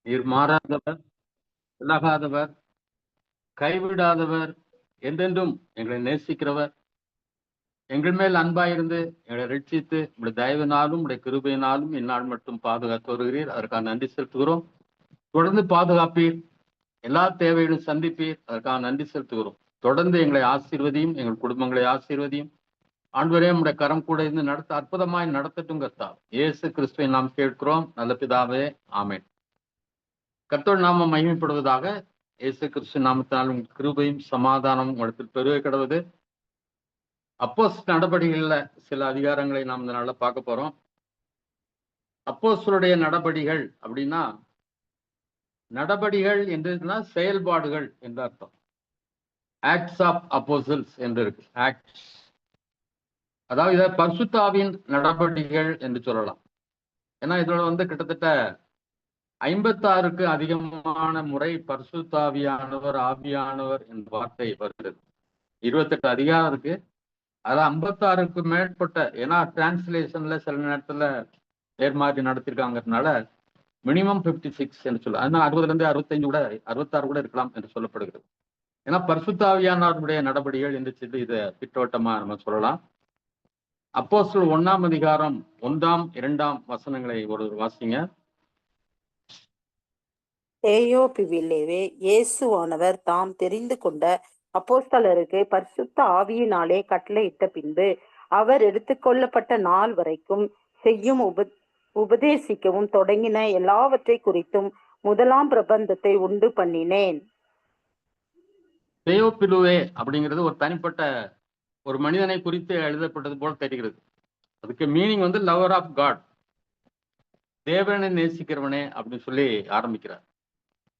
நீர் மாறாதவர், விலகாதவர், கைவிடாதவர், என்றென்றும் எங்களை நேசிக்கிறவர், எங்கள் மேல் அன்பாயிருந்து எங்களை ரட்சித்து உடைய தயவினாலும் உடைய கிருபையினாலும் இந்நாள் மட்டும் பாதுகாத்து வருகிறீர். அதற்காக நன்றி செலுத்துகிறோம். தொடர்ந்து பாதுகாப்பீர், எல்லா தேவைகளும் சந்திப்பீர். அதற்காக நன்றி செலுத்துகிறோம். தொடர்ந்து எங்களை ஆசீர்வதியும், எங்கள் குடும்பங்களை ஆசீர்வதியும். ஆண்டவரே, உடைய கரம் கூட இருந்து நடத்த அற்புதமாய் நடத்தட்டும் கர்த்தாவே. இயேசு கிறிஸ்துவை நாம் கேட்கிறோம் நல்ல பிதாவே, ஆமென். கர்த்தர் நாமம் மகிமைப்படுவதாக. இயேசு கிறிஸ்து நாமத்தினால் உங்கள் கிருபையும் சமாதானம் உங்களுக்கு பெருக கிடவது. அப்போஸ்தலர் நடபடிகள்ல சில அதிகாரங்களை நாம் இந்த நாள்ல பார்க்க போறோம். அப்போஸ்தலருடைய நடபடிகள் அப்படின்னா, நடபடிகள் என்றுனா செயல்பாடுகள் என்று அர்த்தம். ஆக்ட்ஸ் ஆஃப் அப்போஸ்தலர்ஸ் என்று இருக்கு. ஆக்ட்ஸ், அதாவது இதை பரிசுத்தாவின் நடபடிகள் என்று சொல்லலாம். ஏன்னா இதோட கிட்டத்தட்ட 56க்கு அதிகமான முறை பரிசுத்தாவியானவர், ஆவியானவர் என்ற வார்த்தை வருகிறது. 28 அதிகாரம் இருக்கு. அதுல 56க்கு மேற்பட்ட, ஏன்னா டிரான்ஸ்லேஷன்ல சில நேரத்துல நேர்மாறி நடத்திருக்காங்கிறதுனால மினிமம் 56 என்று சொல்ல, அதனால 60ல இருந்து 65 கூட 66 கூட இருக்கலாம் என்று சொல்லப்படுகிறது. ஏன்னா பரிசுத்தாவியானவருடைய நடபடிகள் என்று சொல்லி இதை திட்டவட்டமா நம்ம சொல்லலாம். அப்போஸ்தலர் 1ஆம் அதிகாரம் 1ஆம் 2ஆம் வசனங்களை ஒரு வாசிங்க. தேயோபிவிலேயே இயேசுவானவர் தாம் தெரிந்து கொண்ட அப்போஸ்தலருக்கு பரிசுத்த ஆவியினாலே கட்டளையிட்ட பின்பு அவர் எடுத்துக்கொள்ளப்பட்ட நாள் வரைக்கும் செய்யும் உபதேசிக்கவும் தொடங்கின எல்லாவற்றை குறித்தும் முதலாம் பிரபந்தத்தை உண்டு பண்ணினேன். தேயோபிலுவே அப்படிங்கிறது ஒரு தனிப்பட்ட ஒரு மனிதனை குறித்து எழுதப்பட்டது போல தெரிகிறது. அதுக்கு மீனிங் லவர் ஆஃப் காட், தேவனை நேசிக்கிறவனே அப்படின்னு சொல்லி ஆரம்பிக்கிறார்.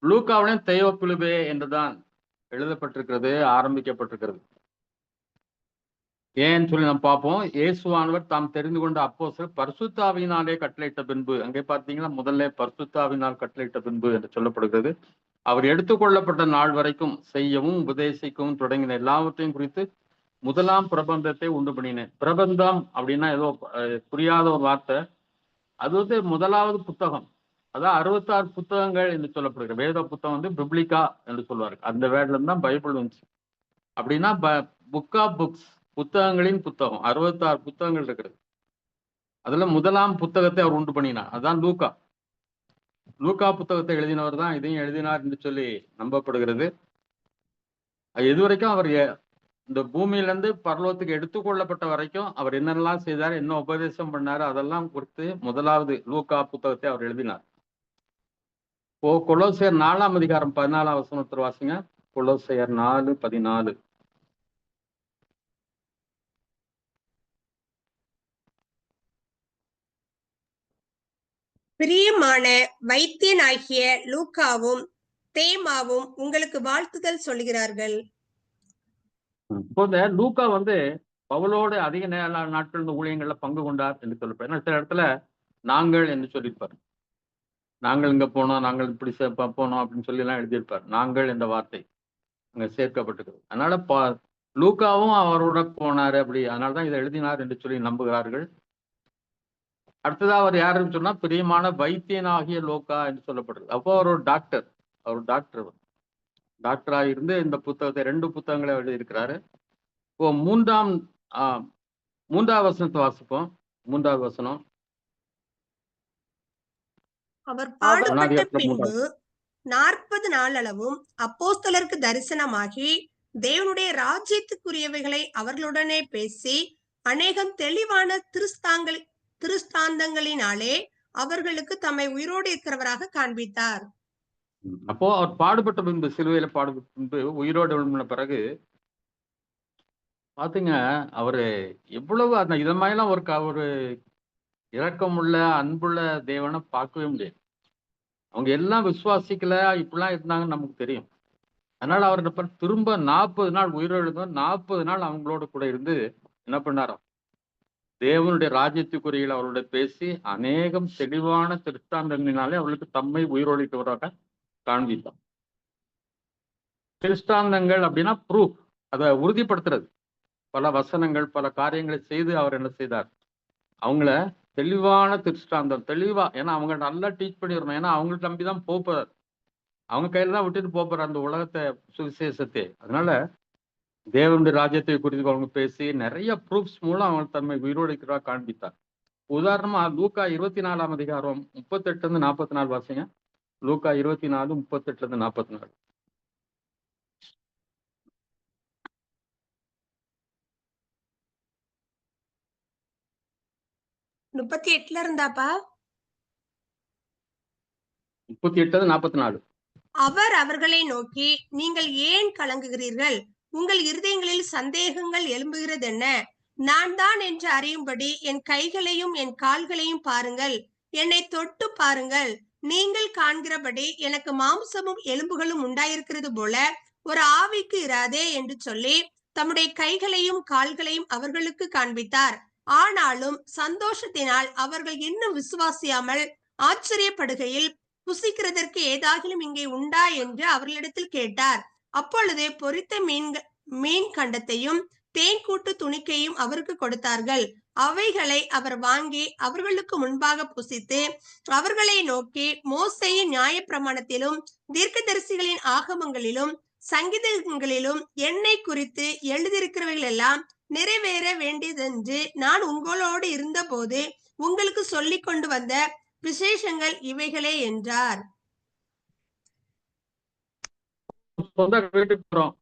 லூக்காவிலும் தேயோபிலுவே என்றுதான் எழுதப்பட்டிருக்கிறது, ஆரம்பிக்கப்பட்டிருக்கிறது. ஏன்னு சொல்லி நம்ம பார்ப்போம். இயேசுவானவர் தாம் தெரிந்து கொண்ட அப்போஸ்தலர் பரிசுத்தாவியினாலே கட்டளையிட்ட பின்பு, அங்கே பார்த்தீங்கன்னா முதல்ல பரிசுத்தாவினால் கட்டளையிட்ட பின்பு என்று சொல்லப்படுகிறது. அவர் எடுத்துக்கொள்ளப்பட்ட நாள் வரைக்கும் செய்யவும் உபதேசிக்கவும் தொடங்கின எல்லாவற்றையும் குறித்து முதலாம் பிரபந்தத்தை உண்டு பண்ணினேன். பிரபந்தம் அப்படின்னா ஏதோ புரியாத ஒரு வார்த்தை. அது முதலாவது புத்தகம். அதான் 66 புத்தகங்கள் என்று சொல்லப்படுகிறது. வேத புத்தகம் பிப்ளிகா என்று சொல்வார்கள். அந்த வேர்ட்ல இருந்து தான் பைபிள் வந்துச்சு. அப்படின்னா புக் ஆஃப் புக்ஸ், புத்தகங்களின் புத்தகம். 66 புத்தகங்கள் இருக்கிறது. அதுல முதலாம் புத்தகத்தை அவர் உண்டு பண்ணினார். அதுதான் லூக்கா. லூக்கா புத்தகத்தை எழுதினவர் தான் இதையும் எழுதினார் என்று சொல்லி நம்பப்படுகிறது. எது வரைக்கும் அவர் இந்த பூமியிலிருந்து பரலோகத்துக்கு எடுத்துக்கொள்ளப்பட்ட வரைக்கும் அவர் என்னெல்லாம் செய்தார், என்ன உபதேசம் பண்ணாரு, அதெல்லாம் குறித்து முதலாவது லூக்கா புத்தகத்தை அவர் எழுதினார். கொலோசையர் 4ஆம் அதிகாரம் 14ஆம் வசனத்தில் வாசிங்க. கொலோசையர் 4:14. பிரியமான வைத்தியனாகிய லூக்காவும் தேமாவும் உங்களுக்கு வாழ்த்துதல் சொல்லுகிறார்கள். இப்போ இந்த லூக்கா பவுலோடு அதிக நாட்கள் இந்த ஊழியங்கள்ல பங்கு கொண்டார் என்று சொல்லப்படுற. ஏன்னா சில இடத்துல நாங்கள் என்று சொல்லியிருப்பார். நாங்கள் இங்க போனோம், நாங்கள் இப்படி போனோம் அப்படின்னு சொல்லி எல்லாம் எழுதியிருப்பார். நாங்கள் என்ற வார்த்தை அங்க சேர்க்கப்பட்டிருக்கு. அதனால லூக்காவும் அவரோட போனாரு அப்படி, அதனாலதான் இதை எழுதினார் என்று சொல்லி நம்புகிறார்கள். அடுத்ததா அவர் யாருன்னு சொன்னா பிரியமான வைத்தியனாகிய லூக்கா என்று சொல்லப்படுறது. அப்போ அவர் ஒரு டாக்டர். அவர் டாக்டரா இருந்து இந்த புத்தகத்தை 2 புத்தகங்களை எழுதியிருக்கிறாரு. இப்போ மூன்றாவது வசனத்தை வாசிப்போம். 3வது வசனம். அவர் பாடுபட்ட பின்பு 40 நாள் அளவும் அப்போஸ்தலருக்கு தரிசனமாகி தேவனுடைய ராஜ்யத்துக்குரியவைகளை அவர்களுடனே பேசி அநேகம் தெளிவான திருஸ்தாந்தங்களினாலே அவர்களுக்கு தம்மை உயிரோடு இருக்கிறவராக காண்பித்தார். அப்போ அவர் பாடுபட்ட பின்பு, சிலுவையில பாடுபட்ட பின்பு உயிரோடு எழும்பின பிறகு பாத்தீங்க, அவரு எவ்வளவு அந்த இதமாயெல்லாம் ஒரு இரக்கமுள்ள அன்புள்ள தேவனை பார்க்கவே முடியாது. அவங்க எல்லாம் விசுவாசிக்கல, இப்படிலாம் இருந்தாங்கன்னு நமக்கு தெரியும். அதனால அவர் திரும்ப 40 நாள் உயிரிழந்த 40 நாள் அவங்களோட கூட இருந்து என்ன பண்ணாராம், தேவனுடைய ராஜ்யத்துக்குரியில் அவரோட பேசி அநேகம் தெளிவான திருஷ்டாந்தங்களினாலே அவர்களுக்கு தம்மை உயிரோடிக்கிறவராக காண்பித்தார். திருஷ்டாந்தங்கள் அப்படின்னா ப்ரூஃப், அதை உறுதிப்படுத்துறது. பல வசனங்கள், பல காரியங்களை செய்து அவர் என்ன செய்தார், அவங்கள தெளிவான திருஷ்டாந்தம், தெளிவா. ஏன்னா அவங்க நல்லா டீச் பண்ணிடணும். ஏன்னா அவங்கள்ட்ட நம்பிதான் போறார். அவங்க கையில தான் விட்டுட்டு போறார் அந்த உலகத்தை, சுவிசேஷத்தை. அதனால தேவனுடைய ராஜ்யத்தை குறித்து அவங்க பேசி நிறைய ப்ரூஃப்ஸ் மூலம் அவங்க தம்மை உயிரோடிக்கிறா காண்பித்தார். உதாரணமா லூக்கா 24ஆம் அதிகாரம் 38 44 வாசிங்க. லூக்கா 24 38 44. 38 இருந்தாப்பா. 38 44. அவர் அவர்களை நோக்கி, நீங்கள் ஏன் கலங்குகிறீர்கள்? உங்கள் இருதயங்களில் சந்தேகங்கள் எழும்புகிறதென்ன? நான் தான் என்று அறியும்படி என் கைகளையும் என் கால்களையும் பாருங்கள். என்னை தொட்டு பாருங்கள். நீங்கள் காண்கிறபடி எனக்கு மாம்சமும் எலும்புகளும் உண்டாயிருக்கிறது போல ஒரு ஆவிக்கு இராதே என்று சொல்லி தம்முடைய கைகளையும் கால்களையும் அவர்களுக்கு காண்பித்தார். ஆனாலும் சந்தோஷத்தினால் அவர்கள் இன்னும் விசுவாசியாமல் ஆச்சரியப்படுகையில், புசிக்கிறதற்கு ஏதாகிலும் இங்கே உண்டா என்று அவர்களிடத்தில் கேட்டார். அப்பொழுது பொரித்த மீன் கண்டத்தையும் தேன் கூட்டு துணிக்கையும் அவருக்கு கொடுத்தார்கள். அவைகளை அவர் வாங்கி அவர்களுக்கு முன்பாக புசித்து அவர்களை நோக்கி, மோசேயின் நியாயப்பிரமாணத்திலும் தீர்க்கதரிசிகளின் ஆகமங்களிலும் சங்கீதங்களிலும் என்னை குறித்து எழுதியிருக்கிறவைகள் எல்லாம் நிறைவேற வேண்டியதென்று நான் உங்களோடு இருந்தபோது உங்களுக்கு சொல்லிக் கொண்டு வந்த விசேஷங்கள் இவைகளே என்றார். சொந்த வீட்டுக்கு போறோம்.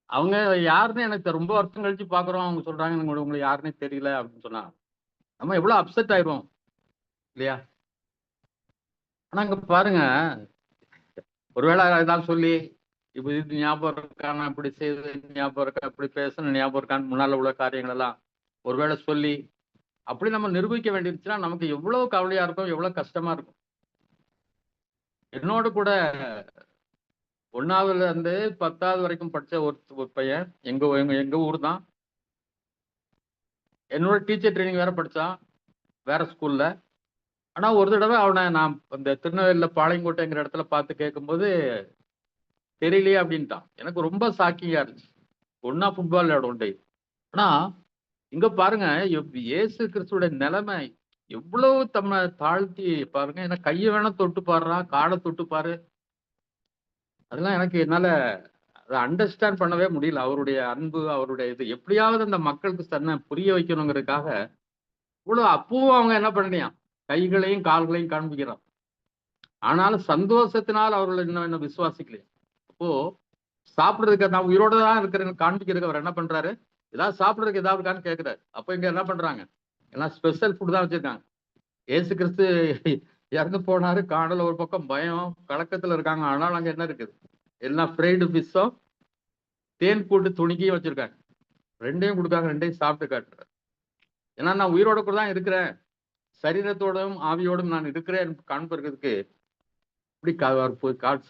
அவங்க யாருன்னு எனக்கு ரொம்ப வருஷம் கழிச்சு பாக்குறோம். அவங்க சொல்றாங்க உங்களுக்கு யாருன்னே தெரியல அப்படின்னு சொன்னா நம்ம எவ்வளவு அப்செட் ஆயிடுவோம் இல்லையா? ஆனா அங்க பாருங்க, ஒருவேளை ஏதாவது சொல்லி இப்ப இது ஞாபகம் இருக்கான, இப்படி செய்து ஞாபகம் இருக்கா, இப்படி பேசணும் ஞாபகம் இருக்கான்னு முன்னால உள்ள காரியங்கள் எல்லாம் ஒருவேளை சொல்லி அப்படி நம்ம நிரூபிக்க வேண்டியிருச்சுன்னா நமக்கு எவ்வளவு கவலையா இருக்கும், எவ்வளவு கஷ்டமா இருக்கும். என்னோட கூட 1ஆவதுல இருந்து 10ஆவது வரைக்கும் படிச்ச ஒரு பையன் எங்க ஊர் தான். என்னோட டீச்சர் ட்ரைனிங் வேற படிச்சான் வேற ஸ்கூல்ல. ஆனா ஒரு தடவை அவனை நான் இந்த திருநெல்வேலியில பாளையங்கோட்டைங்கிற இடத்துல பார்த்து கேட்கும்போது தெரியலையே அப்படின்ட்டான். எனக்கு ரொம்ப ஷாக்கிங்கா இருந்துச்சு. ஒன்னா ஃபுட்பால் விளையாடும் டே. ஆனா இங்க பாருங்க இயேசு கிறிஸ்துவோட நிலைமை எவ்வளவு தம்மை தாழ்த்தி பாருங்க. ஏன்னா கையை வேணா தொட்டு பாடுறான், காடை தொட்டு பாரு. அதெல்லாம் எனக்கு என்னால அதை அண்டர்ஸ்டாண்ட் பண்ணவே முடியல. அவருடைய அன்பு, அவருடைய இது எப்படியாவது அந்த மக்களுக்கு தன்னை புரிய வைக்கணுங்கிறதுக்காக இவ்வளவு அப்பவும் அவங்க என்ன பண்ணலையாம், கைகளையும் கால்களையும் காண்பிக்கிறான். ஆனாலும் சந்தோஷத்தினால் அவர்கள் என்ன விசுவாசிக்கலையா. அப்போ சாப்பிடுறதுக்கு நான் உயிரோட தான் இருக்கிறேன்னு காண்பிக்கிறதுக்கு அவர் என்ன பண்றாரு, ஏதாவது சாப்பிடுறதுக்கு ஏதாவது இருக்கான்னு கேட்கிறாரு. அப்போ இங்க என்ன பண்றாங்க, எல்லாம் ஸ்பெஷல் ஃபுட் தான் வச்சிருக்காங்க. ஏசு கிறிஸ்து இறந்து போனாரு, காணல ஒரு பக்கம் பயம் கலக்கத்துல இருக்காங்க. ஆனாலும் அங்க என்ன இருக்குது, எல்லாம் ஃப்ரைடு ஃபிஷ்ஷும் தேன் கூட்டு துணிக்கையும் வச்சிருக்காங்க. ரெண்டையும் கொடுக்காங்க, ரெண்டையும் சாப்பிட்டு காட்டுறாரு. ஏன்னா நான் உயிரோட கூட தான் இருக்கிறேன், சரீரத்தோடும் ஆவியோடும் நான் இருக்கிறேன் காண்பதற்கு இப்படி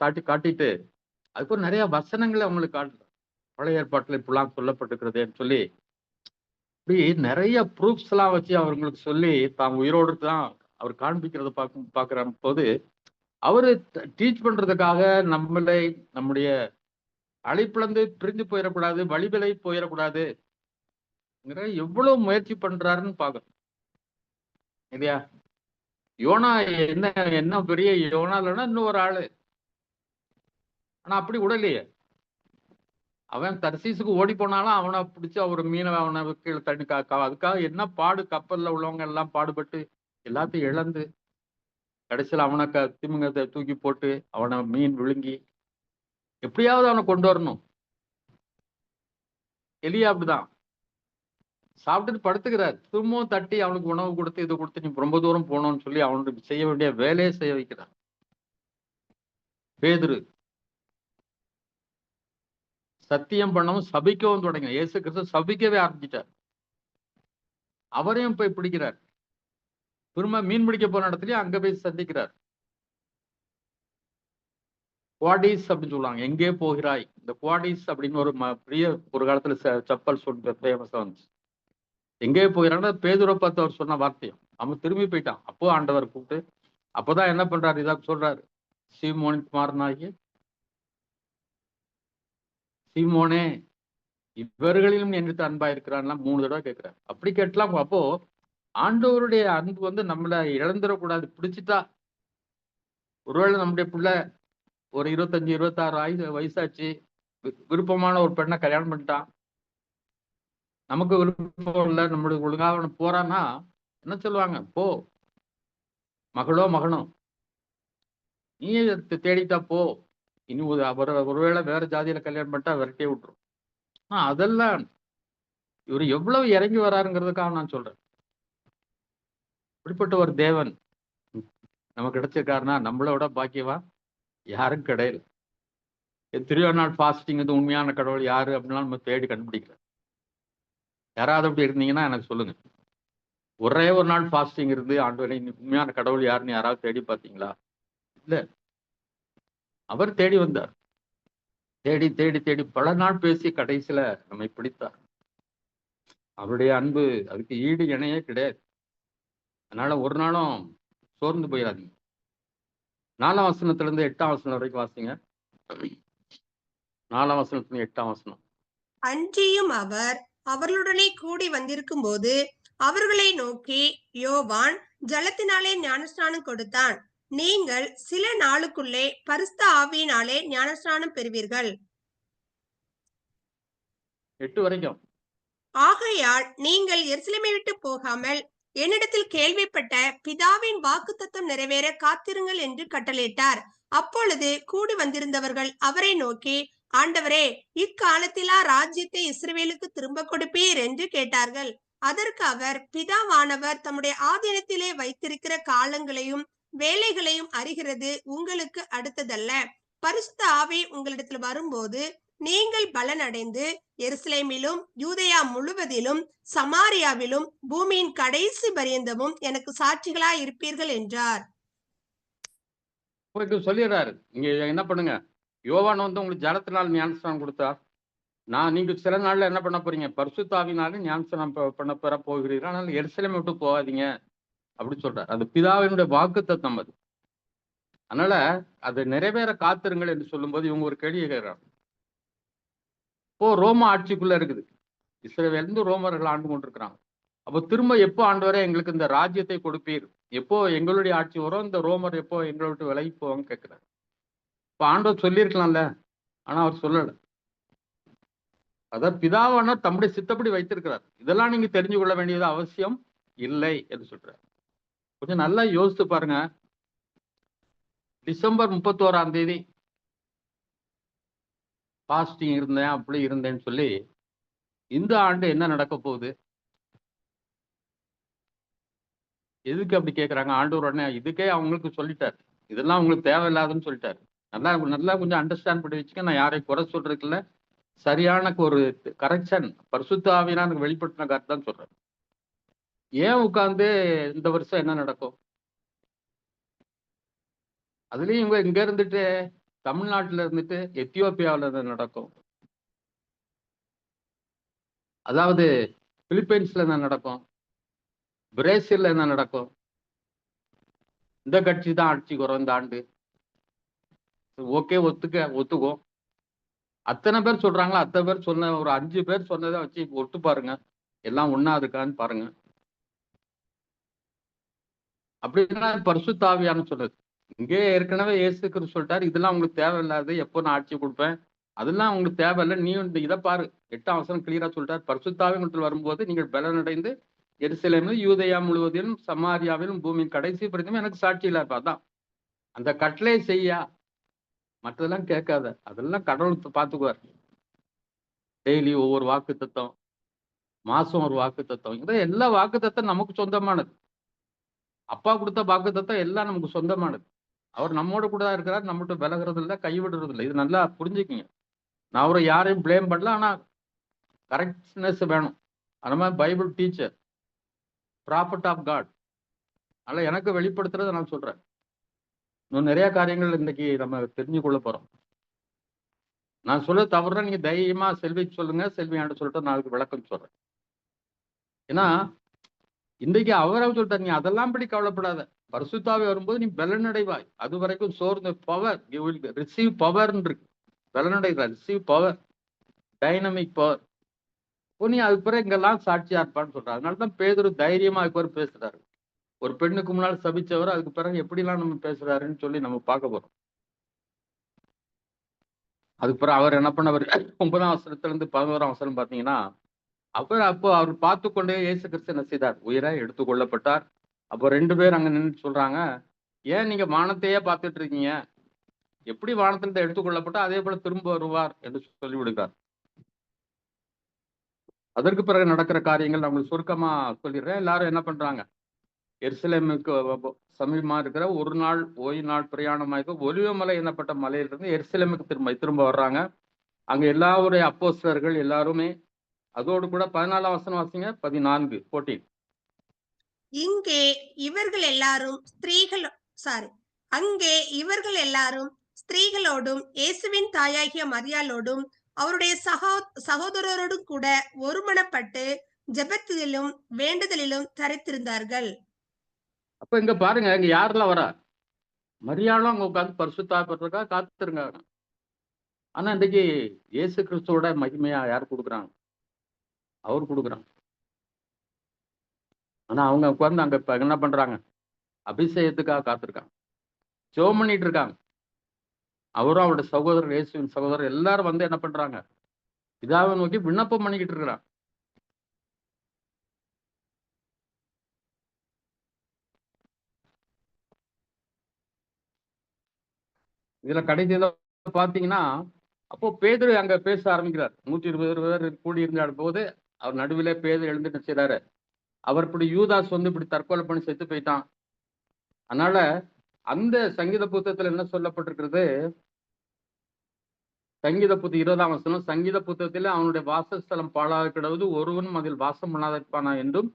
சாட்டி காட்டிட்டு அதுக்கு நிறைய வசனங்களை அவங்களுக்கு காட்டுறாரு. பழைய ஏற்பாட்டுல இப்படிலாம் சொல்லப்பட்டிருக்கிறதுன்னு சொல்லி இப்படி நிறைய ப்ரூஃப்ஸ் எல்லாம் வச்சு அவங்களுக்கு சொல்லி தான் உயிரோடு தான் அவர் காண்பிக்கிறத பாக்குற போது அவரு டீச் பண்றதுக்காக நம்மளை நம்முடைய அழைப்பிழந்து பிரிஞ்சு போயிடக்கூடாது, வழிவிலை போயிடக்கூடாது, எவ்வளவு முயற்சி பண்றாருன்னு பாக்குறோம் இல்லையா? யோனா என்ன பெரிய யோனா இல்லைன்னா இன்னும் ஒரு ஆளு. ஆனா அப்படி விடலையே. அவன் தர்சீசுக்கு ஓடி போனாலும் அவனை பிடிச்சி அவர் மீனை அவனை கீழே தண்ணி அதுக்காக என்ன பாடு, கப்பல்ல உள்ளவங்க எல்லாம் பாடுபட்டு எல்லாத்தையும் இழந்து கடைசியில் அவனை திமுகத்தை தூக்கி போட்டு அவனை மீன் விழுங்கி எப்படியாவது அவனை கொண்டு வரணும். எலியா அப்படிதான் சாப்பிட்டுட்டு படுத்துக்கிறார். திரும்பவும் தட்டி அவனுக்கு உணவு கொடுத்து இது கொடுத்து நீ ரொம்ப தூரம் போகணும்னு சொல்லி அவனுக்கு செய்ய வேண்டிய வேலையை செய்ய வைக்கிறார். பேதுரு சத்தியம் பண்ணவும் சபிக்கவும் தொடங்க. இயேசு கிறிஸ்து சபிக்கவே ஆரம்பிச்சிட்டார். அவரையும் போய் பிடிக்கிறார். திரும்ப மீன் பிடிக்க போன இடத்துலயும் அங்க போய் சந்திக்கிறார். குவாடிஸ் அப்படின்னு சொல்லுவாங்க, எங்கே போகிறாய். இந்த குவாடிஸ் அப்படின்னு ஒரு பெரிய ஒரு காலத்துல சப்பல் சொல்ற ஃபேமஸா வந்துச்சு. எங்கே போகிறான்னா பேதுரை பார்த்து அவர் சொன்ன வார்த்தையும் அவன் திரும்பி போயிட்டான். அப்போ ஆண்டவர் கூப்பிட்டு அப்போதான் என்ன பண்றாரு, இதாக சொல்றாரு, சீமோனின் குமாரனாகிய சீமோனே இவர்களிலும் என்னிடத்து அன்பா இருக்கிறான்லாம் 3 தடவை கேட்கிறார். அப்படி கேட்டலாம். அப்போ ஆண்டவருடைய அன்பு வந்து நம்மள இழந்துடக்கூடாது. பிடிச்சிட்டா ஒருவேளை நம்முடைய பிள்ளை ஒரு 25, 26 வயசாச்சு, விருப்பமான ஒரு பெண்ணை கல்யாணம் பண்ணிட்டான், நமக்கு விருப்பம் இல்லை, நம்மளுக்கு ஒழுங்காக போறான்னா என்ன சொல்லுவாங்க? போ மகளோ மகனோ, நீ தேடிட்டா போ, இனி ஒருவேளை வேற ஜாதியில கல்யாணம் பண்ணிட்டா விரட்டியே விட்டுரும். அதெல்லாம் இவர் எவ்வளவு இறங்கி வராருங்கிறதுக்காக நான் சொல்றேன். இப்படிப்பட்ட ஒரு தேவன் நமக்கு கிடைச்சிருக்காருன்னா நம்மளோட பாக்கியவா யாரும் கிடையாது. எத்தனையோ நாள் ஃபாஸ்டிங் வந்து உண்மையான கடவுள் யாரு அப்படின்னா நம்ம தேடி கண்டுபிடிக்கல. யாராவது அப்படி இருந்தீங்கன்னா எனக்கு சொல்லுங்க. ஒரே ஒரு நாள் ஃபாஸ்டிங் இருந்து ஆண்டவரே உண்மையான கடவுள் யாருன்னு யாராவது தேடி பார்த்தீங்களா? இல்ல. அவர் தேடி வந்தார். தேடி தேடி தேடி பல நாள் பேசி கடைசியில நம்மை பிடித்தார். அவருடைய அன்பு அதுக்கு ஈடு இணையே கிடையாது. அதனால ஒரு நாளும் சோர்ந்து போயிடாதீங்க. 4ஆம் வசனத்திலிருந்து 8ஆம் வசனம் வரைக்கும் வாசிங்க. 4ஆம் வசனத்துல 8ஆம் வசனம். அன்றியும் அவர் அவர்களுடனே கூடி வந்திருக்கும் போது அவர்களை நோக்கி, யோவான் ஜலத்தினாலே ஞானஸ்நானம் கொடுத்தான், நீங்கள் சில நாளுக்குள்ளே பரிசுத்த ஆவியினாலே ஞானஸ்நானம் பெறுவீர்கள். 8 வரைக்கும். ஆகையால் நீங்கள் எருசலேமை விட்டு போகாமல் என்னிடத்தில் கேள்விப்பட்ட பிதாவின் வாக்குத்தத்தம் நிறைவேற காத்திருங்கள் என்று கட்டளையிட்டார். அப்பொழுது கூடி வந்திருந்தவர்கள் அவரை நோக்கி, ஆண்டவரே, இக்காலத்திலா ராஜ்யத்தை இஸ்ரவேலுக்கு திரும்ப கொடுப்பீர் என்று கேட்டார்கள். அதற்கு அவர், பிதாவானவர் தம்முடைய ஆதீனத்திலே வைத்திருக்கிற காலங்களையும் வேலைகளையும் அறிகிறது உங்களுக்கு அடுத்ததல்ல. பரிசுத்த ஆவி உங்களிடத்தில் வரும்போது நீங்கள் பலனடைந்து எருசலேமிலும் யூதேயா முழுவதிலும் சமாரியாவிலும் பூமியின் கடைசி பரியந்தமும் எனக்கு சாட்சிகளாய் இருப்பீர்கள் என்றார். சொல்லிடுறாரு, இங்க என்ன பண்ணுங்க, யோவான் வந்து உங்களுக்கு ஜலத்தினால் ஞானஸ்நானம் கொடுத்தார், நீங்க சில நாள்ல என்ன பண்ண போறீங்க, பரிசுத்த ஆவியினாலே ஞானஸ்நானம் பண்ண பெற போகிறீர்கள், அதனால எருசலேமை விட்டு போகாதீங்க அப்படின்னு சொல்றாரு. அது பிதாவினுடைய வாக்குத்தத்தம் அது. அதனால அது நிறைவேற காத்திருங்கள் என்று சொல்லும்போது இவங்க ஒரு கேள்வி கேட்கிறாங்க. இப்போ ரோம ஆட்சிக்குள்ள இருக்குது, இஸ்ரவேலிருந்து ரோமர்கள் ஆண்டு கொண்டிருக்கிறாங்க. அப்போ திரும்ப எப்போ ஆண்டவரே எங்களுக்கு இந்த ராஜ்யத்தை கொடுப்பீர், எப்போ எங்களுடைய ஆட்சி வரும், இந்த ரோமர் எப்போ எங்களை விட்டு விலகி போவாங்க கேட்கிறார். இப்போ ஆண்டவர் சொல்லியிருக்கலாம்ல, ஆனா அவர் சொல்லல. அதான் பிதாவான தம்முடைய சித்தப்படி வைத்திருக்கிறார். இதெல்லாம் நீங்க தெரிஞ்சு கொள்ள வேண்டியது அவசியம் இல்லை என்று சொல்றார். கொஞ்சம் நல்லா யோசித்து பாருங்க. டிசம்பர் 31ஆம் தேதி ஃபாஸ்டிங் இருந்தேன், அப்படி இருந்தேன்னு சொல்லி இந்த ஆண்டு என்ன நடக்க போகுது? எதுக்கு அப்படி கேட்குறாங்க? ஆண்டவர் உடனே இதுக்கே அவங்களுக்கு சொல்லிட்டார், இதெல்லாம் உங்களுக்கு தேவையில்லாதுன்னு சொல்லிட்டாரு. நல்லா நல்லா கொஞ்சம் அண்டர்ஸ்டாண்ட் பண்ணி வச்சுக்க. நான் யாரையும் குறை சொல்றதுக்குள்ள சரியான ஒரு கரெக்ஷன் பரிசுத்த ஆவியினால வெளிப்படுத்தின கருத்து தான் சொல்றேன். ஏன் உட்கார்ந்து இந்த வருஷம் என்ன நடக்கும்? அதுலயும் இவங்க இங்க இருந்துட்டு தமிழ்நாட்டுல இருந்துட்டு எத்தியோப்பியாவில் நடக்கும், அதாவது பிலிப்பைன்ஸ்ல என்ன நடக்கும், பிரேசில்ல என்ன நடக்கும், இந்த கட்சி தான் ஆட்சிக்கு வரும் இந்த ஆண்டு, ஓகே ஒத்துக்கும். அத்தனை பேர் சொல்றாங்களா? அத்தனை பேர் சொன்ன ஒரு 5 பேர் சொன்னதை வச்சு ஒட்டு பாருங்க, எல்லாம் ஒன்னா இருக்கான்னு பாருங்க. அப்படின்னா பரிசுத்த ஆவியான்னு சொல்றது. இங்கே ஏற்கனவே இயேசு கிறிஸ்து சொல்லிட்டாரு, இதெல்லாம் உங்களுக்கு தேவையில்லாது, எப்போ நான் ஆட்சி கொடுப்பேன், அதெல்லாம் உங்களுக்கு தேவையில்லை, நீ இதை பாரு. 8ஆம் வசனம் கிளியரா சொல்லிட்டாரு, பரிசுத்த ஆவி உங்களுக்கு வரும்போது நீங்கள் பலனடைந்து எருசலேமில் யூதேயா முழுவதிலும் சமாரியாவிலும் பூமியின் கடைசி பரிந்தும் எனக்கு சாட்சியில இருப்பா. அதான் அந்த கட்டளை செய்யா, மற்றதெல்லாம் கேட்காத, அதெல்லாம் கடவுள் பார்த்துக்குவார். டெய்லி ஒவ்வொரு வாக்கு தத்துவம், மாசம் ஒரு வாக்கு தத்துவம், இதை எல்லா வாக்கு தத்துவம் நமக்கு சொந்தமானது. அப்பா கொடுத்த வாக்கு தத்துவம் எல்லாம் நமக்கு சொந்தமானது. அவர் நம்மோட கூட தான் இருக்கிறார், நம்மகிட்ட விலகிறது இல்லை, கைவிடுறது இல்லை. இது நல்லா புரிஞ்சுக்கிங்க. நான் அவரை யாரையும் பிளேம் பண்ணல, ஆனா கரெக்ட்னஸ் வேணும். அந்த மாதிரி Bible teacher, prophet of God, அதனால எனக்கு வெளிப்படுத்துறதை நான் சொல்றேன். இன்னும் நிறைய காரியங்கள் இன்னைக்கு நம்ம தெரிஞ்சு கொள்ள போறோம். நான் சொல்ல தவறுனா நீங்க தைரியமா செல்விக்கு சொல்லுங்க, செல்வி ஆண்டு சொல்லிட்டு நான் அதுக்கு விளக்கம் சொல்றேன். ஏன்னா இன்றைக்கு அவரை சொல்லிட்டார், நீ அதெல்லாம் படி கவலைப்படாத, பரிசுத்தாவி வரும்போது நீ பலனடைவாய், அது வரைக்கும் சோர்ந்த power, you will receive power இருக்கு. பலனடைகிறார், ரிசீவ் பவர், டைனமிக் பவர். நீ அதுக்கு பிறகு இங்கெல்லாம் சாட்சியா இருப்பான்னு சொல்றாரு. அதனாலதான் பேதுரு தைரியமா அதுக்கு பிறகு பேசுறாரு. ஒரு பெண்ணுக்கு முன்னால் சபிச்சவர் அதுக்கு பிறகு எப்படிலாம் நம்ம பேசுறாருன்னு சொல்லி நம்ம பார்க்க போறோம். அதுக்கு பிறகு அவர் என்ன பண்ணவர் 9ஆம் வசனத்துல இருந்து 11ஆம் வசனம் பாத்தீங்கன்னா, அவர் பார்த்து கொண்டே இயேசு கிறிஸ்து என்ன செய்தார்? உயிரை எடுத்துக்கொள்ளப்பட்டார். அப்போ 2 பேர் அங்க நின்று சொல்றாங்க, ஏன் நீங்க வானத்தையே பார்த்துட்டு இருக்கீங்க? எப்படி வானத்திலிருந்து எடுத்துக்கொள்ளப்பட்டா அதே போல திரும்ப வருவார் என்று சொல்லி விடுகிறார். அதற்கு பிறகு நடக்கிற காரியங்கள் நான் உங்களுக்கு சுருக்கமா சொல்லிடுறேன். எல்லாரும் என்ன பண்றாங்க? எருசலேமுக்கு சமீபமா இருக்கிற ஒரு நாள் ஓய்வு நாள் பிரயாணமாக ஒலிவமலை என்னப்பட்ட மலையிலிருந்து எருசலேமுக்கு திரும்ப வர்றாங்க. அங்க எல்லாருடைய அப்போஸ்தலர்கள் எல்லாருமே, அதோடு கூட 14ஆம் வசனம் வாசிங்க. 14 இங்கே இவர்கள் எல்லாரும் அங்கே இவர்கள் எல்லாரும் ஸ்திரீகளோடும் இயேசுவின் தாயாகிய மரியாளோடும் அவருடைய சகோதரரோடும் கூட ஒருமனப்பட்டு ஜெபத்திலும் வேண்டுதலிலும் தரித்திருந்தார்கள். அப்ப இங்க பாருங்க, இங்க யாரெல்லாம் வரா? மரியாளும் அங்க உட்கார்ந்து பரிசுத்த பெற்றக்கா காத்துருங்க. ஆனா இன்னைக்கு இயேசு கிறிஸ்துவோட மகிமையா யார் கொடுக்குறாங்க? அவர் கொடுக்குறாங்க. ஆனா அவங்க உட்கார்ந்து அங்க இப்ப என்ன பண்றாங்க? அபிஷேகத்துக்காக காத்திருக்காங்க, ஜெபம் பண்ணிட்டு இருக்காங்க. அவரும் அவருடைய சகோதரர், இயேசுவின் சகோதரர் எல்லாரும் வந்து என்ன பண்றாங்க? பிதாவை நோக்கி விண்ணப்பம் பண்ணிக்கிட்டு இருக்கிறாங்க. இதுல கடைசியில பாத்தீங்கன்னா, அப்போ பேதுரு அங்க பேச ஆரம்பிக்கிறார். 120 பேர் கூடியிருந்த போது அவர் நடுவிலே பேதுரு எழுந்துட்டு செய்றாரு. அவர் இப்படி யூதாஸ் வந்து இப்படி தற்கொலை பண்ணி செத்து போயிட்டான். அதனால அந்த சங்கீத புத்தகத்துல என்ன சொல்லப்பட்டிருக்கிறது? சங்கீத புத்தகம் 20ஆம் வசனம், சங்கீத புத்தகத்தில் அவனுடைய வாசஸ்தலம் பாழாக கிடவது, ஒருவனும் அதில் வாசம் பண்ணாதிருப்பானா என்றும்,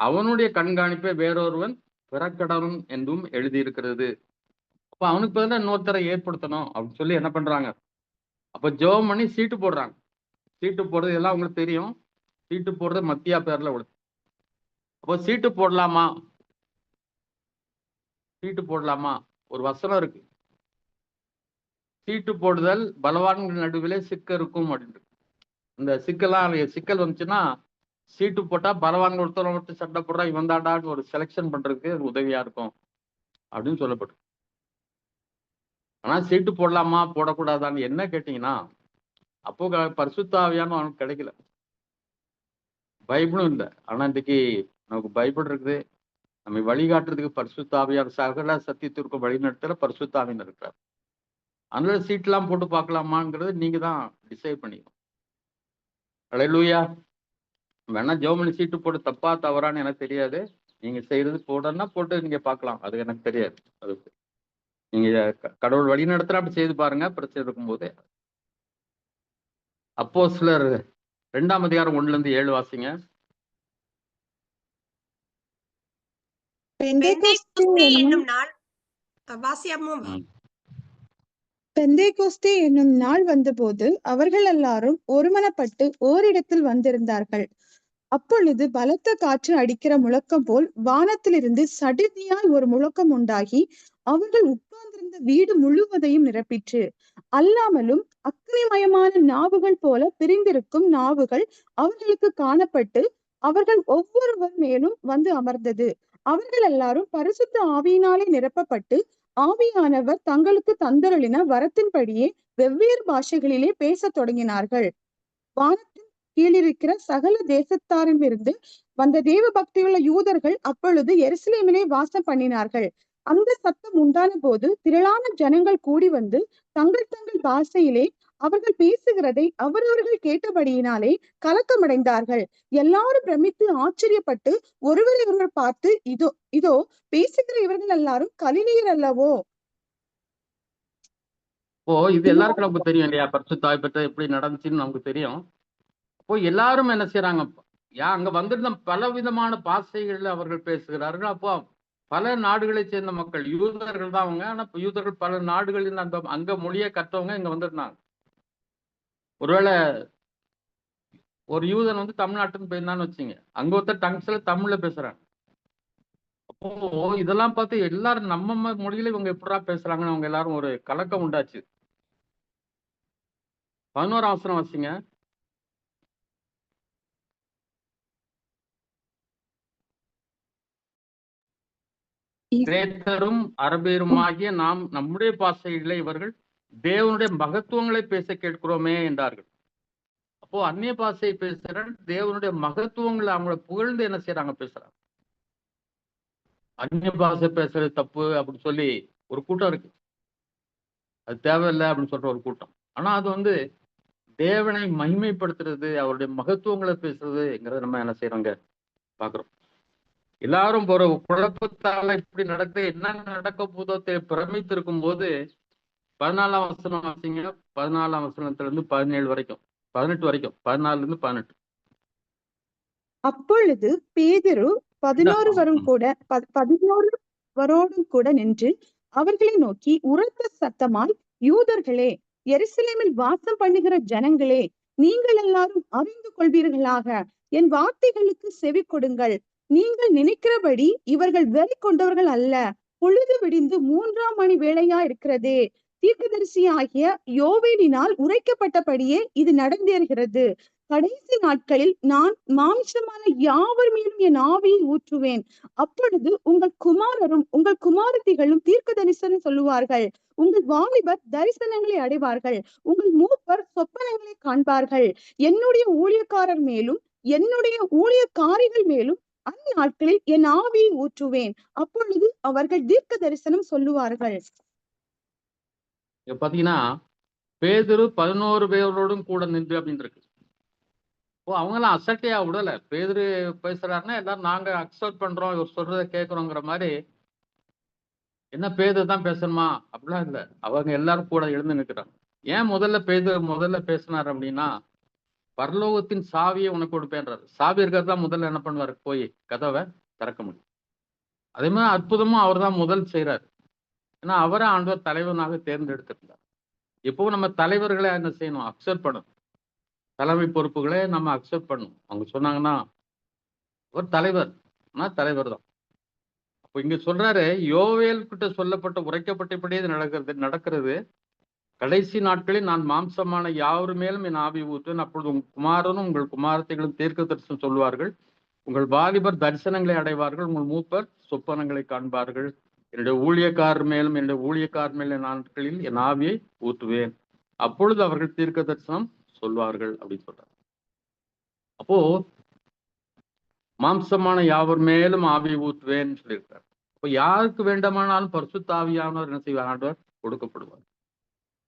அவனுடைய கண்காணிப்பை வேறொருவன் பிறக்கடனும் என்றும் எழுதியிருக்கிறது. அப்ப அவனுக்கு பதிலாக இன்னொருத்தரை ஏற்படுத்தணும் அப்படின்னு சொல்லி என்ன பண்றாங்க? அப்ப ஜெபம் பண்ணி சீட்டு போடுறாங்க. சீட்டு போடுறது எல்லாம் உங்களுக்கு தெரியும். சீட்டு போடுறது மத்தியா பேர்ல விடுது. அப்போ சீட்டு போடலாமா? சீட்டு போடலாமா? ஒரு வசனம் இருக்கு, சீட்டு போடுதல் பலவான்கள் நடுவிலே சிக்க இருக்கும் அப்படின்ட்டு. இந்த சிக்கல் வந்துச்சுன்னா சீட்டு போட்டா பலவான்கள் ஒருத்தர் மட்டும் சட்டை போடுறா இவன் தாண்டான்னு ஒரு செலெக்ஷன் பண்றதுக்கு அது உதவியா இருக்கும் அப்படின்னு சொல்லப்படும். ஆனா சீட்டு போடலாமா போடக்கூடாதான்னு என்ன கேட்டீங்கன்னா, அப்போ பரிசுத்த ஆவியானவர் அவனுக்கு கிடைக்கல, பைபிளும் இல்லை. ஆனா இன்னைக்கு நமக்கு பைபிள் இருக்குது. நம்மை வழிகாட்டுறதுக்கு பரிசுத்த ஆவியார் சகல சத்தியத்திற்கு வழிநடத்துற பரிசுத்த ஆவியார் இருக்கிறார். அதனால சீட்லாம் போட்டு பார்க்கலாமாங்கிறது நீங்க தான் டிசைட் பண்ணிக்கணும். அல்லேலூயா. வேணா ஜெர்மனி சீட்டு போட்டு தப்பா தவறான்னு எனக்கு தெரியாது. நீங்க செய்யறது போடணும்னா போட்டு நீங்க பார்க்கலாம், அது எனக்கு தெரியாது. அதுக்கு நீங்க கடவுள் வழி நடத்துற அப்படி செய்து பாருங்க, பிரச்சனை இருக்கும்போது. அப்போஸ்தலர் 2ஆம் அதிகாரம் 1-7 வாசிங்க. பெந்தேகொஸ்தே என்னும் நாள் வாசியாமும் பெந்தேகொஸ்தே என்னும் நாள் வந்தபோது அவர்கள் எல்லாரும் ஒருமனப்பட்டு ஓரிடத்தில் வந்திருந்தார்கள். அப்பொழுது பலத்த காற்று அடிக்கிற முழக்கம் போல் வானத்திலிருந்து சடிதியாய் ஒரு முழக்கம் உண்டாகி அவர்கள் உட்கார்ந்திருந்த வீடு முழுவதையும் நிரப்பிற்று. அல்லாமலும் அக்னிமயமான நாவுகள் போல பிரிந்திருக்கும் நாவுகள் அவர்களுக்கு காணப்பட்டு அவர்கள் ஒவ்வொருவர் மேலும் வந்து அமர்ந்தது. அவர்கள் எல்லாரும் பரிசுத்த ஆவியினாலே நிரப்பப்பட்டு ஆவியானவர் தங்களுக்கு தந்தருளின வரத்தின்படியே வெவ்வேறு பாஷைகளிலே பேசத் தொடங்கினார்கள். வானத்தின் கீழிருக்கிற சகல தேசத்தாரிலிருந்து வந்த தேவ பக்தியுள்ள யூதர்கள் அப்பொழுது எருசலேமிலே வாசம் பண்ணினார்கள். அந்த சத்தம் உண்டான போது திரளான ஜனங்கள் கூடி வந்து தங்கள் பாஷையிலே அவர்கள் பேசுகிறதை அவரவர்கள் கேட்டபடியினாலே கலக்கமடைந்தார்கள். எல்லாரும் பிரமித்து ஆச்சரியப்பட்டு ஒருவரை ஒருவர் பார்த்து, இதோ இதோ பேசுகிற இவர்கள் எல்லாரும் கலிலேயர் அல்லவோ? இது எல்லாருக்கும் நமக்கு தெரியும் இல்லையா? பரிசுத்த ஆவி பெற்ற எப்படி நடந்துச்சுன்னு நமக்கு தெரியும். அப்போ எல்லாரும் என்ன செய்யறாங்க? அங்க வந்திருந்த பல விதமான பாஷைகள்ல அவர்கள் பேசுகிறார்கள். அப்போ பல நாடுகளை சேர்ந்த மக்கள், யூதர்கள் தான் அவங்க. ஆனா யூதர்கள் பல நாடுகளில் அந்த அங்க மொழியை கற்றவங்க இங்க வந்திருந்தாங்க. ஒருவேளை ஒரு யூதன் வந்து தமிழ்நாட்டுன்னு போயிருந்தான்னு வச்சுங்க, அங்க ஒருத்தர் டங்ஸ்ல தமிழ்ல பேசுறாங்க. அப்போ இதெல்லாம் பார்த்து எல்லாரும் நம்ம மொழியில இவங்க எப்படா பேசுறாங்கன்னு அவங்க எல்லாரும் ஒரு கலக்கம் உண்டாச்சு. 11ஆம் வசனம் வாசிங்க. கிரேத்தரும் அரபியருமாகிய நாம் நம்முடைய பாஷைகளை இவர்கள் தேவனுடைய மகத்துவங்களை பேச கேட்கிறோமே என்றார்கள். அப்போ அந்நிய பாஷையை பேசுற தேவனுடைய மகத்துவங்களை அவங்கள புகழ்ந்து என்ன செய்யறாங்க, பேசுறாங்க. அந்நிய பாஷை பேசுறது தப்பு அப்படின்னு சொல்லி ஒரு கூட்டம் இருக்கு, அது தேவையில்லை அப்படின்னு சொல்ற ஒரு கூட்டம். ஆனா அது தேவனை மகிமைப்படுத்துறது, அவருடைய மகத்துவங்களை பேசுறதுங்கிறத நம்ம என்ன செய்யறோங்க பாக்குறோம். எல்லாரும் ஒரு குழப்பத்தால இப்படி நடக்க என்ன நடக்க போதோ பிரமித்திருக்கும் போது 14ஆம் வசனம் வாசிங்க. 14ஆம் வசனத்துல இருந்து 17 வரைக்கும், 18 வரைக்கும், 14ல இருந்து 18. அப்பொழுது பேதுரு 11 கூட நின்று அவர்களை நோக்கி உரத்த சத்தமாய், யூதர்களே, எருசலேமில் வாசம் பண்ணுகிற ஜனங்களே, நீங்கள் எல்லாரும் அறிந்து கொள்வீர்களாக, என் வார்த்தைகளுக்கு செவி கொடுங்கள். நீங்கள் நினைக்கிறபடி இவர்கள் வெறி கொண்டவர்கள் அல்ல. பொழுது விடிந்து 3ஆம் மணி வேளையா இருக்கிறதே. தீர்க்கதரிசியாகிய யோவேலினால் உரைக்கப்பட்டபடியே இது நடந்தேறுகிறது. கடைசி நாட்களில் நான் மாம்சமான யாவர் மேலும் என் ஆவியை ஊற்றுவேன். அப்பொழுது உங்கள் குமாரரும் உங்கள் குமாரத்திகளும் தீர்க்க தரிசனம் சொல்லுவார்கள். உங்கள் வாலிபர் தரிசனங்களை அடைவார்கள். உங்கள் மூப்பர் சொப்பனங்களை காண்பார்கள். என்னுடைய ஊழியக்காரர் மேலும் என்னுடைய ஊழியக்காரிகள் மேலும் அந்நாட்களில் என் ஆவியை ஊற்றுவேன். அப்பொழுது அவர்கள் தீர்க்க தரிசனம் சொல்லுவார்கள். பாத்தீங்கன்னா பேதுரு 11 பேரோடும் கூட நின்று அப்படின்னு இருக்கு. அவங்கெல்லாம் அசட்டையா விடல. பேதுரு பேசுறாருன்னா எல்லாரும் நாங்க அக்செப்ட் பண்றோம், இவர் சொல்றதை கேட்கிறோங்கிற மாதிரி. என்ன பேதுரு தான் பேசணுமா அப்படிலாம் இல்லை, அவங்க எல்லாரும் கூட எழுந்து நிற்கிறாங்க. ஏன் முதல்ல பேசினார் அப்படின்னா, பரலோகத்தின் சாவியை உனக்கு கொடுப்பேன்றாரு. சாவி இருக்கிறது தான் முதல்ல என்ன பண்ணுவாரு, போய் கதவை திறக்க முடியும். அதே மாதிரி அற்புதமும் அவர் தான் முதல் செய்யறாரு. ஏன்னா அவரை ஆண்டவர் தலைவனாக தேர்ந்தெடுத்திருந்தார். எப்பவும் நம்ம தலைவர்களை என்ன செய்யணும், அக்செப்ட் பண்ணணும். தலைமை பொறுப்புகளை நம்ம அக்செப்ட் பண்ணணும். அவங்க சொன்னாங்கன்னா ஒரு தலைவர் தான். அப்போ இங்க சொல்றாரு, யோவேல் கிட்ட சொல்லப்பட்ட உரைக்கப்பட்டபடியே நடக்கிறது. கடைசி நாட்களில் நான் மாம்சமான யாவர் மேலும் என் ஆவி ஊற்றுவேன். அப்பொழுது உங்கள் குமாரனும் உங்கள் குமாரத்தைகளும் தீர்க்க தரிசனம் சொல்வார்கள். உங்கள் வாலிபர் தரிசனங்களை அடைவார்கள். உங்கள் மூப்பர் சொப்பனங்களை காண்பார்கள். என்னுடைய ஊழியக்காரர் மேலும் நாட்களில் என் ஆவியை ஊற்றுவேன். அப்பொழுது அவர்கள் தீர்க்க தரிசனம் சொல்வார்கள் அப்படின்னு சொல்றாங்க. அப்போ மாம்சமான யாவர் மேலும் ஆவியை ஊற்றுவேன்னு சொல்லியிருக்காரு. அப்போ யாருக்கு வேண்டுமானாலும் பரிசுத்த ஆவியானவர் என்ன செய்வார், ஆண்டவர் கொடுக்கப்படுவார்.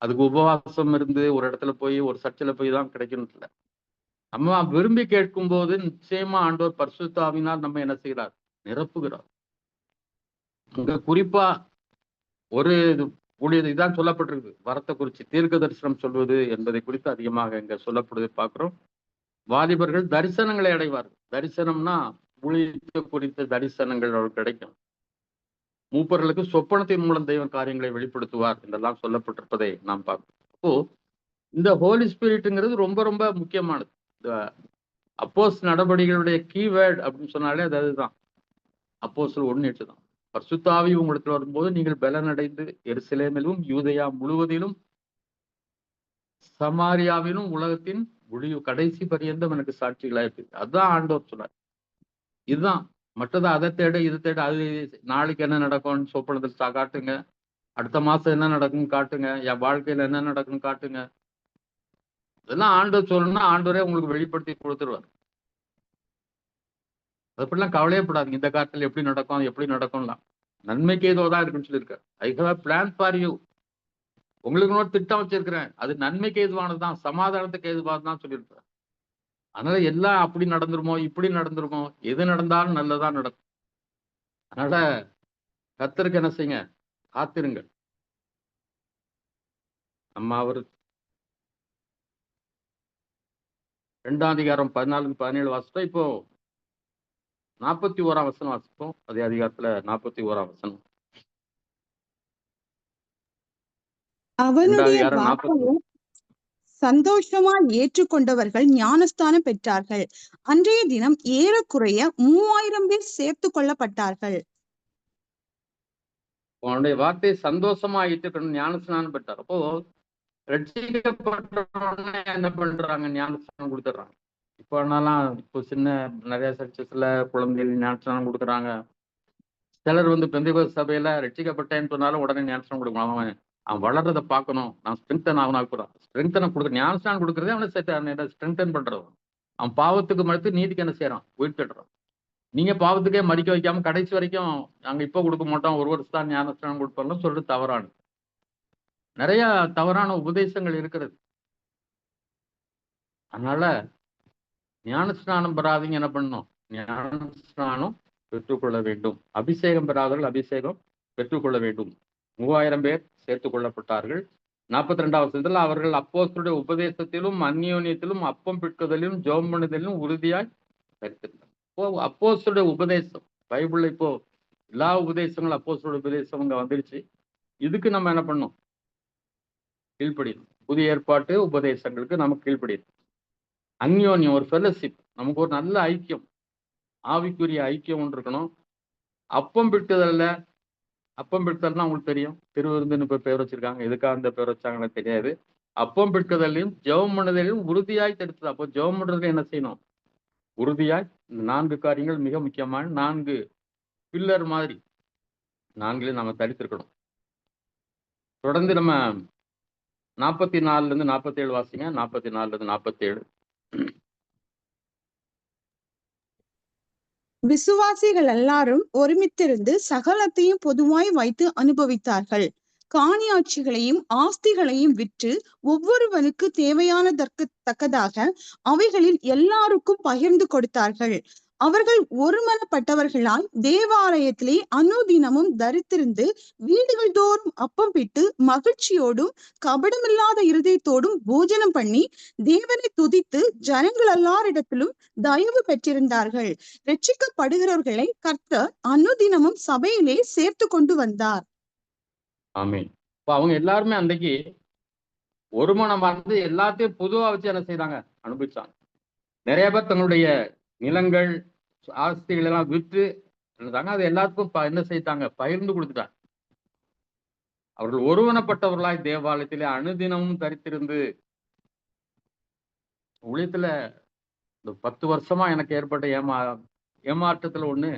அதுக்கு உபவாசம் இருந்து ஒரு இடத்துல போய் ஒரு சர்ச்சில் போய் தான் கிடைக்கணும் இல்லை. நம்ம விரும்பி கேட்கும் போது நிச்சயமா ஆண்டவர் பரிசுத்த ஆவியினால் நம்ம என்ன செய்கிறார், நிரப்புகிறார். இங்க குறிப்பா ஒரு இதான் சொல்லப்பட்டிருக்கு, வரத்தை குறித்து தீர்க்க தரிசனம் சொல்வது என்பதை குறித்து அதிகமாக இங்க சொல்லப்படுவதை பார்க்கிறோம். வாலிபர்கள் தரிசனங்களை அடைவார்கள். தரிசனம்னா ஊழியத்தை குறித்த தரிசனங்கள் அவருக்கு கிடைக்கும். மூப்பர்களுக்கு சொப்பனத்தின் மூலம் தெய்வ காரியங்களை வெளிப்படுத்துவார் என்றெல்லாம் சொல்லப்பட்டிருப்பதை நாம் பார்க்கிறோம். அப்போ இந்த ஹோலி ஸ்பிரிட்டுங்கிறது ரொம்ப ரொம்ப முக்கியமானது. இந்த அப்போஸ் நடவடிக்கைகளுடைய கீவேர்டு அப்படின்னு சொன்னாலே அதுதான். அப்போஸ்தலர் 1:8 தான். பரிசுத்த ஆவி உங்களுக்கு வரும்போது நீங்கள் பலனடைந்து எருசலேமிலும் யூதேயா முழுவதிலும் சமாரியாவிலும் உலகத்தின் முடிவு கடைசி பரியந்தம் எனக்கு சாட்சிகளாயிருக்கு. அதுதான் ஆண்டவர் சொன்னார். இதுதான். மற்றதை அதை தேட இது தேட, அது நாளைக்கு என்ன நடக்கும்னு சொப்பனத்தில் காட்டுங்க, அடுத்த மாசம் என்ன நடக்குன்னு காட்டுங்க, என் வாழ்க்கையில என்ன நடக்குன்னு காட்டுங்க. இதெல்லாம் ஆண்டவர் சொல்லணும்னா ஆண்டவரே உங்களுக்கு வெளிப்படுத்தி கொடுத்துருவார். அப்படிலாம் கவலையப்படாதீங்க. இந்த காலத்தில் எப்படி நடக்கும், அது எப்படி நடக்கும்லாம் நன்மைக்கு ஏதோ தான் இருக்குன்னு சொல்லியிருக்காரு. I have a plan for you. உங்களுக்கு ஒரு திட்டம் வச்சிருக்கிறேன், அது நன்மைக்கு ஏதுவானதுதான், சமாதானத்துக்கு ஏதுவானதுதான் சொல்லியிருக்காரு. அதனால எல்லாம் அப்படி நடந்துருமோ இப்படி நடந்துருமோ, எது நடந்தாலும் நல்லதா நடக்கும். அதனால கர்த்தருக்கு என்ன செய்யுங்க, காத்திருங்கள். நம்ம அவர் 2ஆம் அதிகாரம் 14-17 வாசிப்போம். இப்போ 41ஆம் வசனம் வாசிப்போம். அதே அதிகாரத்துல 41ஆம் வசனம். அவனுடைய வார்த்தையை சந்தோஷமாய் ஏற்றுக்கொண்டவர்கள் ஞானஸ்தானம் பெற்றார்கள். அன்றைய தினம் ஏறக்குறைய 3000 பேர் சேர்த்து கொள்ளப்பட்டார்கள். அவனுடைய வார்த்தையை சந்தோஷமா ஏற்றுக்கணும், ஞானஸ்நானம் பெற்றார். அப்போ ரட்சிக்கப்பட்டவனே என்ன பண்றாங்க, ஞானஸ்நானம் கொடுத்துட்றாங்க. இப்போ சின்ன நிறைய சர்ச்சஸ்ல குழந்தைகள் ஞானஸ்நானம் கொடுக்குறாங்க. சிலர் வந்து பெந்தைகோஸ்து சபையில ரட்சிக்கப்பட்டேன்னு சொன்னாலும் உடனே ஞானஸ்நானம் கொடுக்கணும். அவன் வளர்றதை பார்க்கணும், நான் ஸ்ட்ரென்தன் ஆகணும். ஸ்ட்ரென்தனை கொடுக்க ஞானஸ்நானம் கொடுக்குறதே அவனை ஸ்ட்ரென்தன் பண்றது. அவன் பாவத்துக்கு மறுத்து நீதிக்கு என்ன செய்யறான்? உயிர்த்திடுறான். நீங்க பாவத்துக்கே மறிக்க வைக்காம கடைசி வரைக்கும் நாங்க இப்ப கொடுக்க மாட்டோம், ஒரு வருஷம் தான் ஞானஸ்நானம் கொடுப்போம்னு சொல்லிட்டு தவறான நிறைய தவறான உபதேசங்கள் இருக்கிறது. அதனால ஞானஸ்நானம் பெறாதீங்க என்ன பண்ணணும்? ஞானஸ்நானம் பெற்றுக்கொள்ள வேண்டும். அபிஷேகம் பெறாதவர்கள் அபிஷேகம் பெற்றுக்கொள்ள வேண்டும். 3000 பேர் சேர்த்துக் கொள்ளப்பட்டார்கள். 42வது வசனத்தில் அவர்கள் அப்போஸ்தலருடைய உபதேசத்திலும் அந்யோன்யத்திலும் அப்பம் பிட்குதலிலும் ஜெபம் பண்ணுதலிலும் உறுதியாய் தரித்திருந்தார். இப்போ அப்போஸ்தலருடைய உபதேசம் பைபிள்ல இப்போ எல்லா உபதேசங்களும் அப்போஸ்தலருடைய உபதேசம் இங்க வந்துருச்சு. இதுக்கு நம்ம என்ன பண்ணணும்? கீழ்ப்படியணும். புதிய ஏற்பாட்டு உபதேசங்களுக்கு நம்ம கீழ்ப்படியணும். அந்யோன்யம், ஒரு ஃபெலோஷிப், நமக்கு ஒரு நல்ல ஐக்கியம், ஆவிக்குரிய ஐக்கியம் ஒன்று இருக்கணும். அப்பம் பிட்டுதல்ல, அப்பம் பிட்டுதல்னா உங்களுக்கு தெரியும், திருவிருந்துன்னு இப்போ பேர் வச்சிருக்காங்க. எதுக்காக அந்த பேர் வச்சாங்கன்னு தெரியாது. அப்பம் பிட்டுதலையும் ஜெபம் பண்ணுதலையும் உறுதியாய் தடுத்தது. அப்போ ஜெபம் பண்றதுல என்ன செய்யணும்? உறுதியாய். இந்த 4 காரியங்கள் மிக முக்கியமான 4 பில்லர் மாதிரி 4 நம்ம தடுத்திருக்கணும். தொடர்ந்து நம்ம 44 47 வாசிங்க. 44 47. விசுவாசிகள் எல்லாரும் ஒருமித்திருந்து சகலத்தையும் பொதுவாய் வைத்து அனுபவித்தார்கள். காணியாட்சிகளையும் ஆஸ்திகளையும் விற்று ஒவ்வொருவனுக்கு தேவையானதற்கு தக்கதாக அவைகளில் எல்லாருக்கும் பகிர்ந்து கொடுத்தார்கள். அவர்கள் ஒருமனப்பட்டவர்களாய் தேவாலயத்திலே அனுதினமும் தரித்திருந்து வீடுகள் தோறும் அப்பம் பிட்டு மகிழ்ச்சியோடும் கபடமில்லாத இருதயத்தோடும் போஜனம் பண்ணி தேவனை துதித்து ஜனங்கள் எல்லாரிடத்திலும் தயவு பெற்றிருந்தார்கள். ரட்சிக்கப்படுகிறவர்களை கர்த்தர் அனுதினமும் சபையிலே சேர்த்து கொண்டு வந்தார். ஆமென். இப்போ அவங்க எல்லாருமே அன்றைக்கு ஒரு மனம் வந்து எல்லாத்தையும் பொதுவா வச்சு என்ன செய்தாங்க? அனுபவிச்சாங்க. நிறைய பேர் தங்களுடைய நிலங்கள் ஆஸ்திகள் எல்லாம் விற்று இருந்தாங்க. அது எல்லாத்துக்கும் என்ன செய்தாங்க? பகிர்ந்து கொடுத்துட்டாங்க. அவர்கள் ஒருவனப்பட்டவர்களாய் தேவாலயத்திலே அனுதினமும் தரித்திருந்து. ஊழியத்துல இந்த 10 வருஷமா எனக்கு ஏற்பட்ட ஏமாற்றத்துல ஒண்ணு,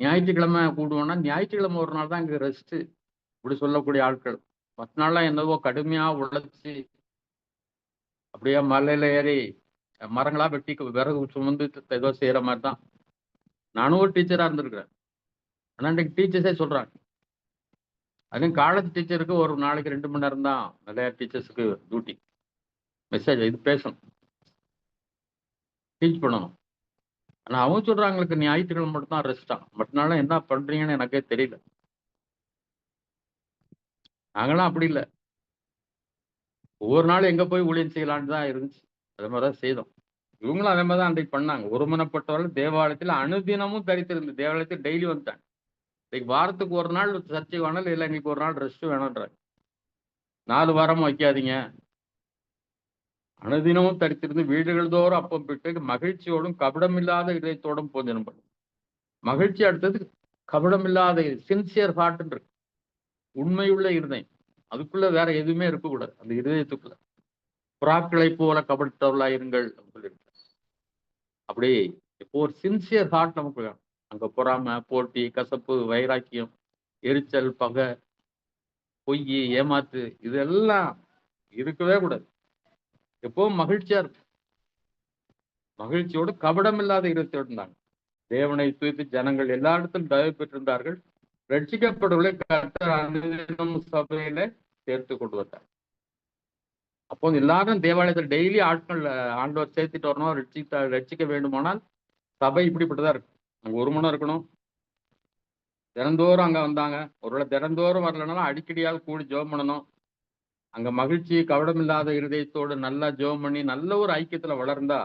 ஞாயிற்றுக்கிழமை கூடுவோம்னா ஞாயிற்றுக்கிழமை ஒரு நாள் தான் இங்க ரெஸ்ட் இப்படி சொல்லக்கூடிய ஆட்கள். 10 நாள்லாம் என்னவோ கடுமையா உழைச்சி அப்படியே மலையில ஏறி மரங்களா வெட்டி விறகு சுமந்து ஏதோ செய்யற மாதிரி தான். நானும் ஒரு டீச்சரா இருந்திருக்கிறேன். ஆனா இன்றைக்கு டீச்சர்ஸே சொல்றாங்க, அதுவும் காலேஜ் டீச்சருக்கு ஒரு நாளைக்கு 2 மணி நேரம் தான் நிறைய டீச்சர்ஸுக்கு டியூட்டி. மெசேஜ் இது பேசணும், டீச் பண்ணணும். ஆனா அவங்க சொல்றாங்களுக்கு ஞாயிற்றுக்கிழமை மட்டும் தான் ரெஸ்டா. மற்ற என்ன பண்றீங்கன்னு எனக்கே தெரியல. நாங்களாம் அப்படி இல்லை, ஒவ்வொரு நாளும் எங்க போய் ஊழியம் செய்யலான்னு தான் இருந்துச்சு. அதே மாதிரிதான் செய்தோம். இவங்களும் அதே மாதிரி தான் அன்றைக்கு பண்ணாங்க. ஒருமனப்பட்டவர்கள் தேவாலயத்தில் அனுதினமும் தரித்திருந்து தேவாலயத்தில் டெய்லி வந்துட்டாங்க. இன்னைக்கு வாரத்துக்கு ஒரு நாள் சர்ச்சை வேணாலும் இல்லை, இன்னைக்கு ஒரு நாள் ரெஸ்ட் வேணும்ன்றாங்க. 4 வாரமும் வைக்காதீங்க. அனுதினமும் தரித்திருந்து வீடுகள் தோறும் அப்பம் பிட்டு மகிழ்ச்சியோடும் கபடமில்லாத இதயத்தோடும் போஜனம் பண்ணும். மகிழ்ச்சி அடுத்தது கபடமில்லாத சின்சியர் ஹார்ட் இருக்கு, உண்மையுள்ள இருதயம். அதுக்குள்ள வேற எதுவுமே இருக்கக்கூடாது. அந்த இருதயத்துக்குள்ள புறாக்களை போல கபடத்தவர்களா இருங்கள் சொல்லியிருக்க. அப்படி இப்போ ஒரு சின்சியர் ஹார்ட் நமக்கு வேணும். அங்க பொறாமை, போட்டி, கசப்பு, வைராக்கியம், எரிச்சல், பகை, பொய், ஏமாத்து இதெல்லாம் இருக்கவே கூடாது. எப்பவும் மகிழ்ச்சியா இருக்கு. மகிழ்ச்சியோடு கபடம் இல்லாத இருதயத்தோடு இருந்தாங்க. தேவனை துதித்து ஜனங்கள் எல்லா இடத்திலும் தயவு பெற்றிருந்தார்கள். ரட்சிக்கப்படுவதை கர்த்தர் அனுதினம் சபையில சேர்த்து கொண்டு வந்தார். அப்போ எல்லாரும் தேவாலயத்தில் டெய்லி ஆட்கள் ஆண்டவர் சேர்த்துட்டு வரணும். ரட்சிக்க வேண்டுமானால் சபை இப்படிப்பட்டதா இருக்கு. அங்க ஒரு மணம் இருக்கணும். தினந்தோறும் அங்க வந்தாங்க. ஒருவேளை தினந்தோறும் வரலனாலும் அடிக்கடியாக கூடி ஜெபம் பண்ணணும். அங்க மகிழ்ச்சி கவடமில்லாத இருதயத்தோடு நல்லா ஜெபம் பண்ணி நல்ல ஒரு ஐக்கியத்துல வளர்ந்தா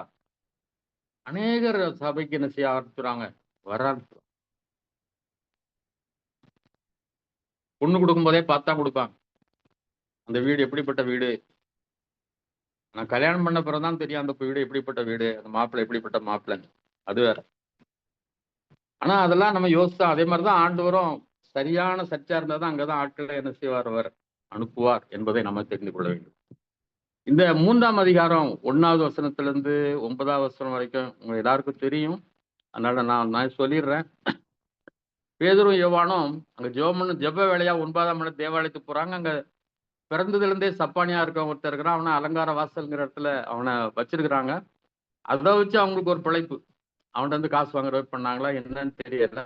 அநேகர் சபைக்கு என்ன செய்ய ஆரம்பிச்சுறாங்க? வர ஆரம்பிச்சு. பொண்ணு கொடுக்கும் போதே பார்த்தா கொடுப்பாங்க, அந்த வீடு எப்படிப்பட்ட வீடு. நான் கல்யாணம் பண்ண பிறகுதான் தெரியும் அந்த வீடு எப்படிப்பட்ட வீடு, அந்த மாப்பிள்ளை எப்படிப்பட்ட மாப்பிள்ளைன்னு. அது வேற. ஆனா அதெல்லாம் நம்ம யோசிச்சோம். அதே மாதிரிதான் ஆண்டவரும் சரியான சர்ச்சா இருந்தா தான் அங்கதான் ஆட்களை என்ன செய்வார்? அவர் அனுப்புவார் என்பதை நம்ம தெரிந்து கொள்ள வேண்டும். இந்த 3ஆம் அதிகாரம் 1வது வசனத்திலிருந்து 9வது வசனம் வரைக்கும் உங்க எல்லாருக்கும் தெரியும். அதனால நான் சொல்லிடுறேன். பேதுரும் யோவானும் அங்க ஜெப வேலையா 9ஆம் மணி தேவாலயத்துக்கு போறாங்க. அங்க பிறந்ததுல இருந்தே சப்பானியா இருக்க ஒருத்தர் இருக்கிறான். அவனை அலங்கார வாசல்ங்கிற இடத்துல அவனை வச்சிருக்கிறாங்க. அதை வச்சு அவங்களுக்கு ஒரு பிழைப்பு. அவன்கிட்ட இருந்து காசு வாங்குற பண்ணாங்களா என்னன்னு தெரியல.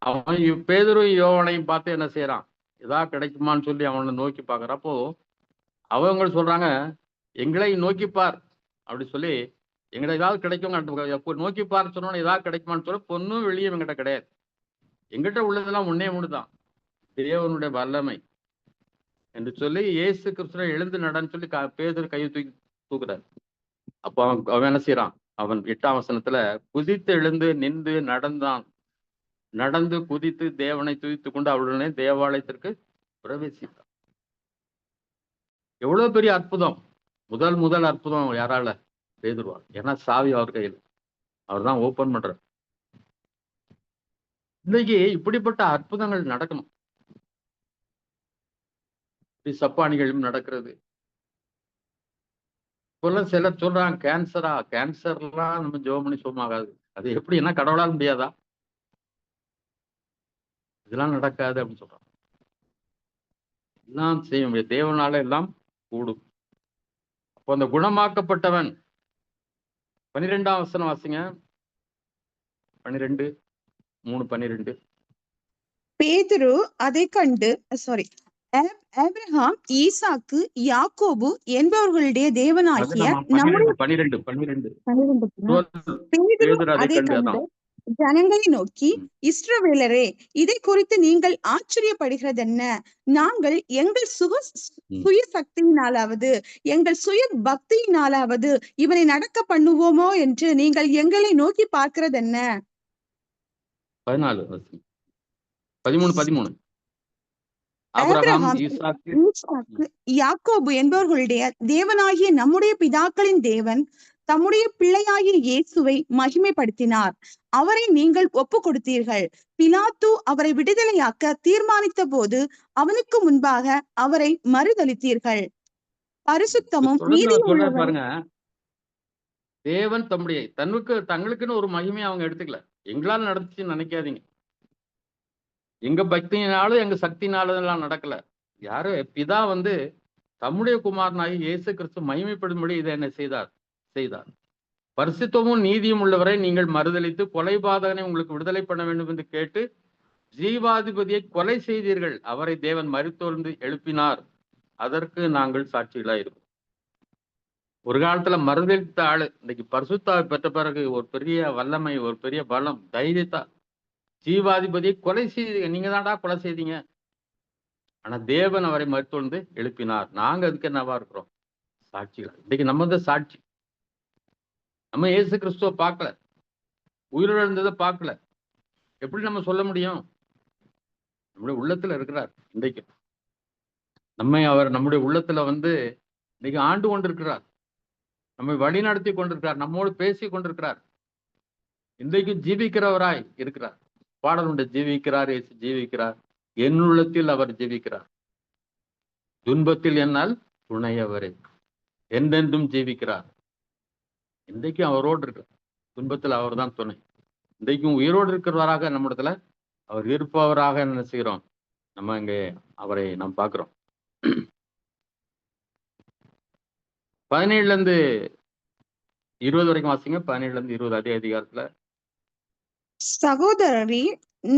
அவன் பேதுரும் யோவானையும் பார்த்து என்ன செய்யறான், ஏதா கிடைக்குமான்னு சொல்லி அவனை நோக்கி பார்க்கறப்போ அவங்க சொல்றாங்க, எங்களை நோக்கிப்பார் அப்படி சொல்லி, எங்களை ஏதாவது கிடைக்கும் நோக்கிப்பார் சொன்னோன்னு ஏதாவது கிடைக்குமான்னு சொல்ல, பொண்ணும் வெளியே எங்கிட்ட கிடையாது. எங்கிட்ட உள்ளதெல்லாம் ஒன்னே ஒண்ணுதான், தேவனுடைய வல்லமை என்று சொல்லி இயேசு கிறிஸ்துவை எழுந்து நடன்னு சொல்லி பேதுரு கையை தூக்குறாரு. அப்போ அவன் என்ன செய்யறான், அவன் 8ஆம் வசனத்துல குதித்து எழுந்து நின்று நடந்தான். நடந்து குதித்து தேவனை துதித்து கொண்டு அவளுடனே தேவாலயத்திற்கு பிரவேசித்தான். எவ்வளவு பெரிய அற்புதம்! முதல் அற்புதம் யாரால? பேதுருவார். ஏன்னா சாவி அவர் கையில், அவர் தான் ஓபன் பண்றார். இன்னைக்கு இப்படிப்பட்ட அற்புதங்கள் நடக்கணும். சப்பானிகளும் நடக்கிறது. இப்பெல்லாம் சிலர் சொல்றாங்க கேன்சர்லாம் நம்ம ஜெபம் பண்ணி சுகமாகாது. அது எப்படி, என்ன கடவுளால் முடியாதா? இதெல்லாம் நடக்காது அப்படின்னு சொல்றாங்க. எல்லாம் செய்ய முடியாது, தேவனால எல்லாம் கூடும். அப்போ அந்த குணமாக்கப்பட்டவன் 12ஆம் வசனம் வாசிங்க. 12:3-12. பேதுரு அதை கண்டு ஆபிரகாம், ஈசாக்கு, யாக்கோபு என்பவர்களுடைய தேவனாகிய நம்முடைய 12 பேதுரு அதை கண்டு ஜனங்களை நோக்கி, இஸ்ரவேலரே, இதை குறித்து நீங்கள் ஆச்சரியப்படுகிறதென்ன? நாங்கள் எங்கள் சுய சக்தியினாலாவது எங்கள் சுய பக்தியினாலாவது இவனை நடக்க பண்ணுவோமோ என்று நீங்கள் எங்களை நோக்கி பார்க்கிறதென்ன? 13. ஆபிரகாம், ஈசாக்கு, யாக்கோபு என்பவர்களுடைய தேவனாகிய நம்முடைய பிதாக்களின் தேவன் தம்முடைய பிள்ளையாகிய இயேசுவை மகிமைப்படுத்தினார். அவரை நீங்கள் ஒப்பு கொடுத்தீர்கள். பிலாத்து அவரை விடுதலையாக்க தீர்மானித்த போது அவனுக்கு முன்பாக அவரை மறுதலித்தீர்கள். பரிசுத்தமும் நீதியும் பாருங்க, தேவன் தங்களுக்குன்னு ஒரு மகிமையை அவங்க எடுத்துக்கல. எங்களால் நடந்துச்சுன்னு நினைக்காதீங்க. எங்க பக்தியினாலும் எங்க சக்தினாலும் எல்லாம் நடக்கல. யாரு? பிதா தம்முடைய குமாரனாகி இயேசு கிறிஸ்து மகிமைப்படும்படி இதை என்ன செய்தார். பரிசுத்தமும் நீதியும் உள்ளவரை நீங்கள் மறுதலித்து கொலைபாதகனை உங்களுக்கு விடுதலை பண்ண வேண்டும் என்று கேட்டு ஜீவாதிபதியை கொலை செய்தீர்கள். அவரை தேவன் மரித்தோர்ந்து எழுப்பினார். அதற்கு நாங்கள் சாட்சிகளாக இருக்கோம். ஒரு காலத்துல மறுதலித்த ஆளு இன்னைக்கு பரிசுத்தாவை பெற்ற பிறகு ஒரு பெரிய வல்லமை, ஒரு பெரிய பலம், தைரியத்தா ஜீவாதிபதியை கொலை செய்தீங்க. நீங்க தான்டா கொலை செய்தீங்க. ஆனா தேவன் அவரை மறுத்தோர்ந்து எழுப்பினார். நாங்க அதுக்கு என்னவா இருக்கிறோம்? சாட்சிகள். இன்னைக்கு நம்ம சாட்சி. நம்ம இயேசு கிறிஸ்துவ பார்க்கல, உயிரோடு இருந்ததை பார்க்கல. எப்படி நம்ம சொல்ல முடியும்? நம்முடைய உள்ளத்துல இருக்கிறார். இன்றைக்கு அவர் நம்முடைய உள்ளத்துல இன்னைக்கு ஆண்டு கொண்டிருக்கிறார். நம்மை வழி நடத்தி கொண்டிருக்கிறார். நம்மோடு பேசி கொண்டிருக்கிறார். இன்றைக்கு ஜீவிக்கிறவராய் இருக்கிறார். பாடல் உண்டு, ஜீவிக்கிறார், இயேசு ஜீவிக்கிறார், என் உள்ளத்தில் அவர் ஜீவிக்கிறார், துன்பத்தில் என்னால் துணையவரே, என்றென்றும் ஜீவிக்கிறார். இன்றைக்கும் அவரோடு இருக்கிறார். துன்பத்தில் அவர் தான் துணை. இன்றைக்கும் உயிரோடு இருக்கிறவராக நம்மிடத்துல அவர் இருப்பவராக என்ன செய்கிறோம்? நம்ம இங்கே அவரை நாம் பார்க்கிறோம். 17-20 வரைக்கும் வாசிங்க. 17-20 அதே அதிகாரத்துல. சகோதரரே,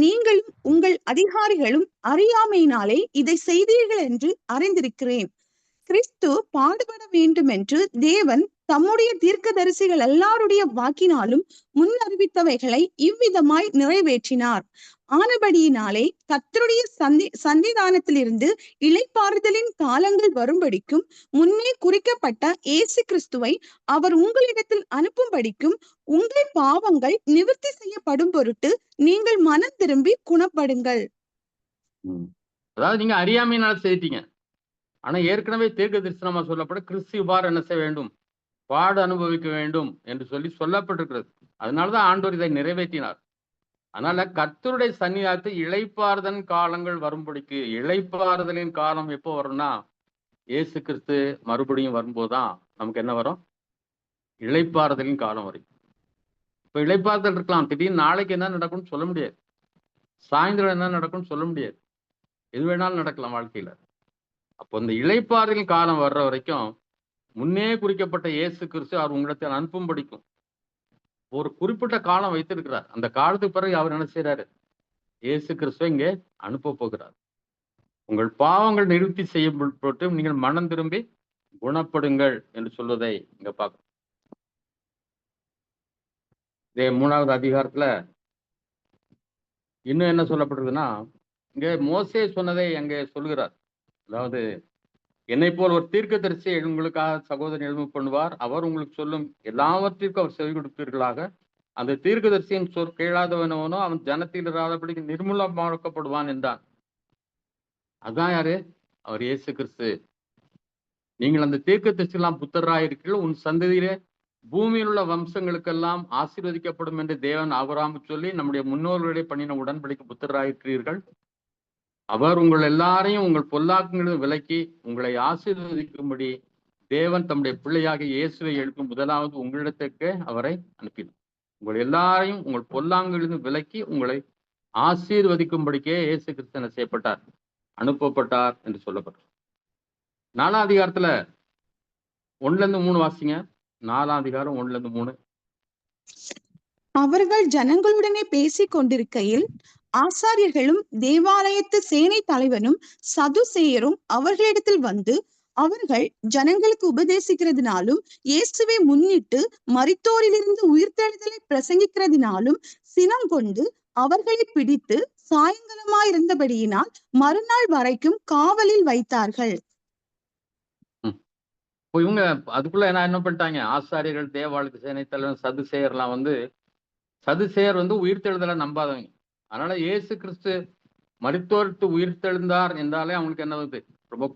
நீங்களும் உங்கள் அதிகாரிகளும் அறியாமையினாலே இதை செய்தீர்கள் என்று அறிந்திருக்கிறேன். கிறிஸ்து பாடுபட வேண்டும் என்று தேவன் தம்முடைய தீர்க்கதரிசிகள் எல்லாருடைய வாக்கினாலும் முன் அறிவித்தவைகளை இவ்விதமாய் நிறைவேற்றினார். ஆனபடியினாலே கர்த்தருடைய சன்னிதானத்திலிருந்து இளைப்பாறுதலின் காலங்கள் வரும்படிக்கும் முன்னே குறிக்கப்பட்ட இயேசு கிறிஸ்துவை அவர் உங்களிடத்தில் அனுப்பும்படிக்கும் உங்கள் பாவங்கள் நிவர்த்தி செய்யப்படும் பொருட்டு நீங்கள் மனம் திரும்பி குணப்படுங்கள். அதாவது நீங்க அறியாமையினால் செய்தீங்க. ஆனா ஏற்கனவே தீர்க்க தரிசனமா சொல்லப்பட கிறிஸ்து இவ்வாறு என்ன செய்ய வேண்டும்? பாடு அனுபவிக்க வேண்டும் என்று சொல்லப்பட்டிருக்கிறது. அதனாலதான் ஆண்டவர் இதை நிறைவேற்றினார். அதனால கர்த்தருடைய சன்னிதானத்தை இளைப்பாறுதலின் காலங்கள் வரும்படிக்கு, இளைப்பாறுதலின் காலம் எப்போ வரும்னா இயேசு கிறிஸ்து மறுபடியும் வரும்போதுதான் நமக்கு என்ன வரும்? இளைப்பாறுதலின் காலம் வரும். இப்ப இளைப்பாறுதல் இருக்கலாம், திடீர்னு நாளைக்கு என்ன நடக்கும்னு சொல்ல முடியாது. சாயந்தரம் என்ன நடக்கும்னு சொல்ல முடியாது. எது வேணாலும் நடக்கலாம் வாழ்க்கையில. அப்போ இந்த இளைப்பாறுதல் காலம் வர்ற வரைக்கும் முன்னே குறிக்கப்பட்ட இயேசு கிறிஸ்து அவர் உங்களிடத்தில் அனுப்பும் படிக்கும் ஒரு குறிப்பிட்ட காலம் வைத்திருக்கிறார். அந்த காலத்துக்கு பிறகு அவர் என்ன செய்யறாரு? இயேசு கிறிஸ்துவை இங்கே அனுப்ப போகிறார். உங்கள் பாவங்கள் நிவர்த்தி செய்யப்பட்டு நீங்கள் மனம் திரும்பி குணப்படுங்கள் என்று சொல்வதை இங்க பார்க்கணும். இதே 3வது அதிகாரத்துல இன்னும் என்ன சொல்லப்படுறதுன்னா, இங்க மோசே சொன்னதை அங்கே சொல்கிறார். அதாவது என்னை போல் ஒரு தீர்க்கதரிசி உங்களுக்காக சகோதரன் எழுப்பு பண்ணுவார், அவர் உங்களுக்கு சொல்லும் எல்லாவற்றிற்கும் அவர் செவி கொடுப்பீர்களாக. அந்த தீர்க்கதரிசியின் சொல் கேளாதவனவனோ அவன் ஜனத்தில் இராதபடிக்கு நிர்மூலமாக்கப்படுவான் என்றான். அதான் யாரு? அவர் இயேசு கிறிஸ்து. நீங்கள் அந்த தீர்க்கதரிசியெல்லாம் புத்தராக இருக்கிறீர்கள், உன் சந்ததியிலே பூமியில் உள்ள வம்சங்களுக்கெல்லாம் ஆசீர்வதிக்கப்படும் என்று தேவன் ஆபிரகாமுக்கு சொல்லி நம்முடைய முன்னோர்களுடைய பண்ணின உடன்படிக்கை புத்தராக இருக்கிறீர்கள். அவர் உங்கள் எல்லாரையும் உங்கள் பொல்லாக்குகளிலிருந்து விலக்கி உங்களை ஆசீர்வதிக்கும்படி தேவன் தம்முடைய பிள்ளையாக இயேசுவை எழுப்பும் முதலாவது உங்களிடத்துக்கு அவரை அனுப்பினார். உங்கள் எல்லாரையும் உங்கள் பொல்லாங்குகளிலிருந்து விலக்கி உங்களை ஆசீர்வதிக்கும்படிக்கே இயேசு கிறிஸ்து செய்யப்பட்டார், அனுப்பப்பட்டார் என்று சொல்லப்பட்டார். 4ஆம் அதிகாரத்துல 1-3 வாசிங்க. 4ஆம் அதிகாரம் 1-3. அவர்கள் ஜனங்களுடனே பேசிக் கொண்டிருக்கையில் ஆசாரியர்களும் தேவாலயத்து சேனை தலைவனும் சதுசேயரும் அவர்களிடத்தில் வந்து, அவர்கள் ஜனங்களுக்கு உபதேசிக்கிறதுனாலும் இயேசுவை முன்னிட்டு மரித்தோரிலிருந்து உயிர்த்தெழுதலை பிரசங்கிக்கிறதுனாலும் சினம் கொண்டு அவர்களை பிடித்து சாயங்காலமாயிருந்தபடியினால் மறுநாள் வரைக்கும் காவலில் வைத்தார்கள். இப்போ இவங்க அதுக்குள்ள என்ன பண்ணிட்டாங்க? ஆசாரியர்கள், தேவாலயத்து சேனை தலைவர், சதுசேயர்லாம் வந்து, சதுசேயர் வந்து உயிர்த்தெழுதலை நம்பாதவங்க. அதனால இயேசு கிறிஸ்து மரித்தோர்த்து உயிர்த்தெழுந்தார் என்றாலே அவங்களுக்கு என்ன வந்து ரொம்ப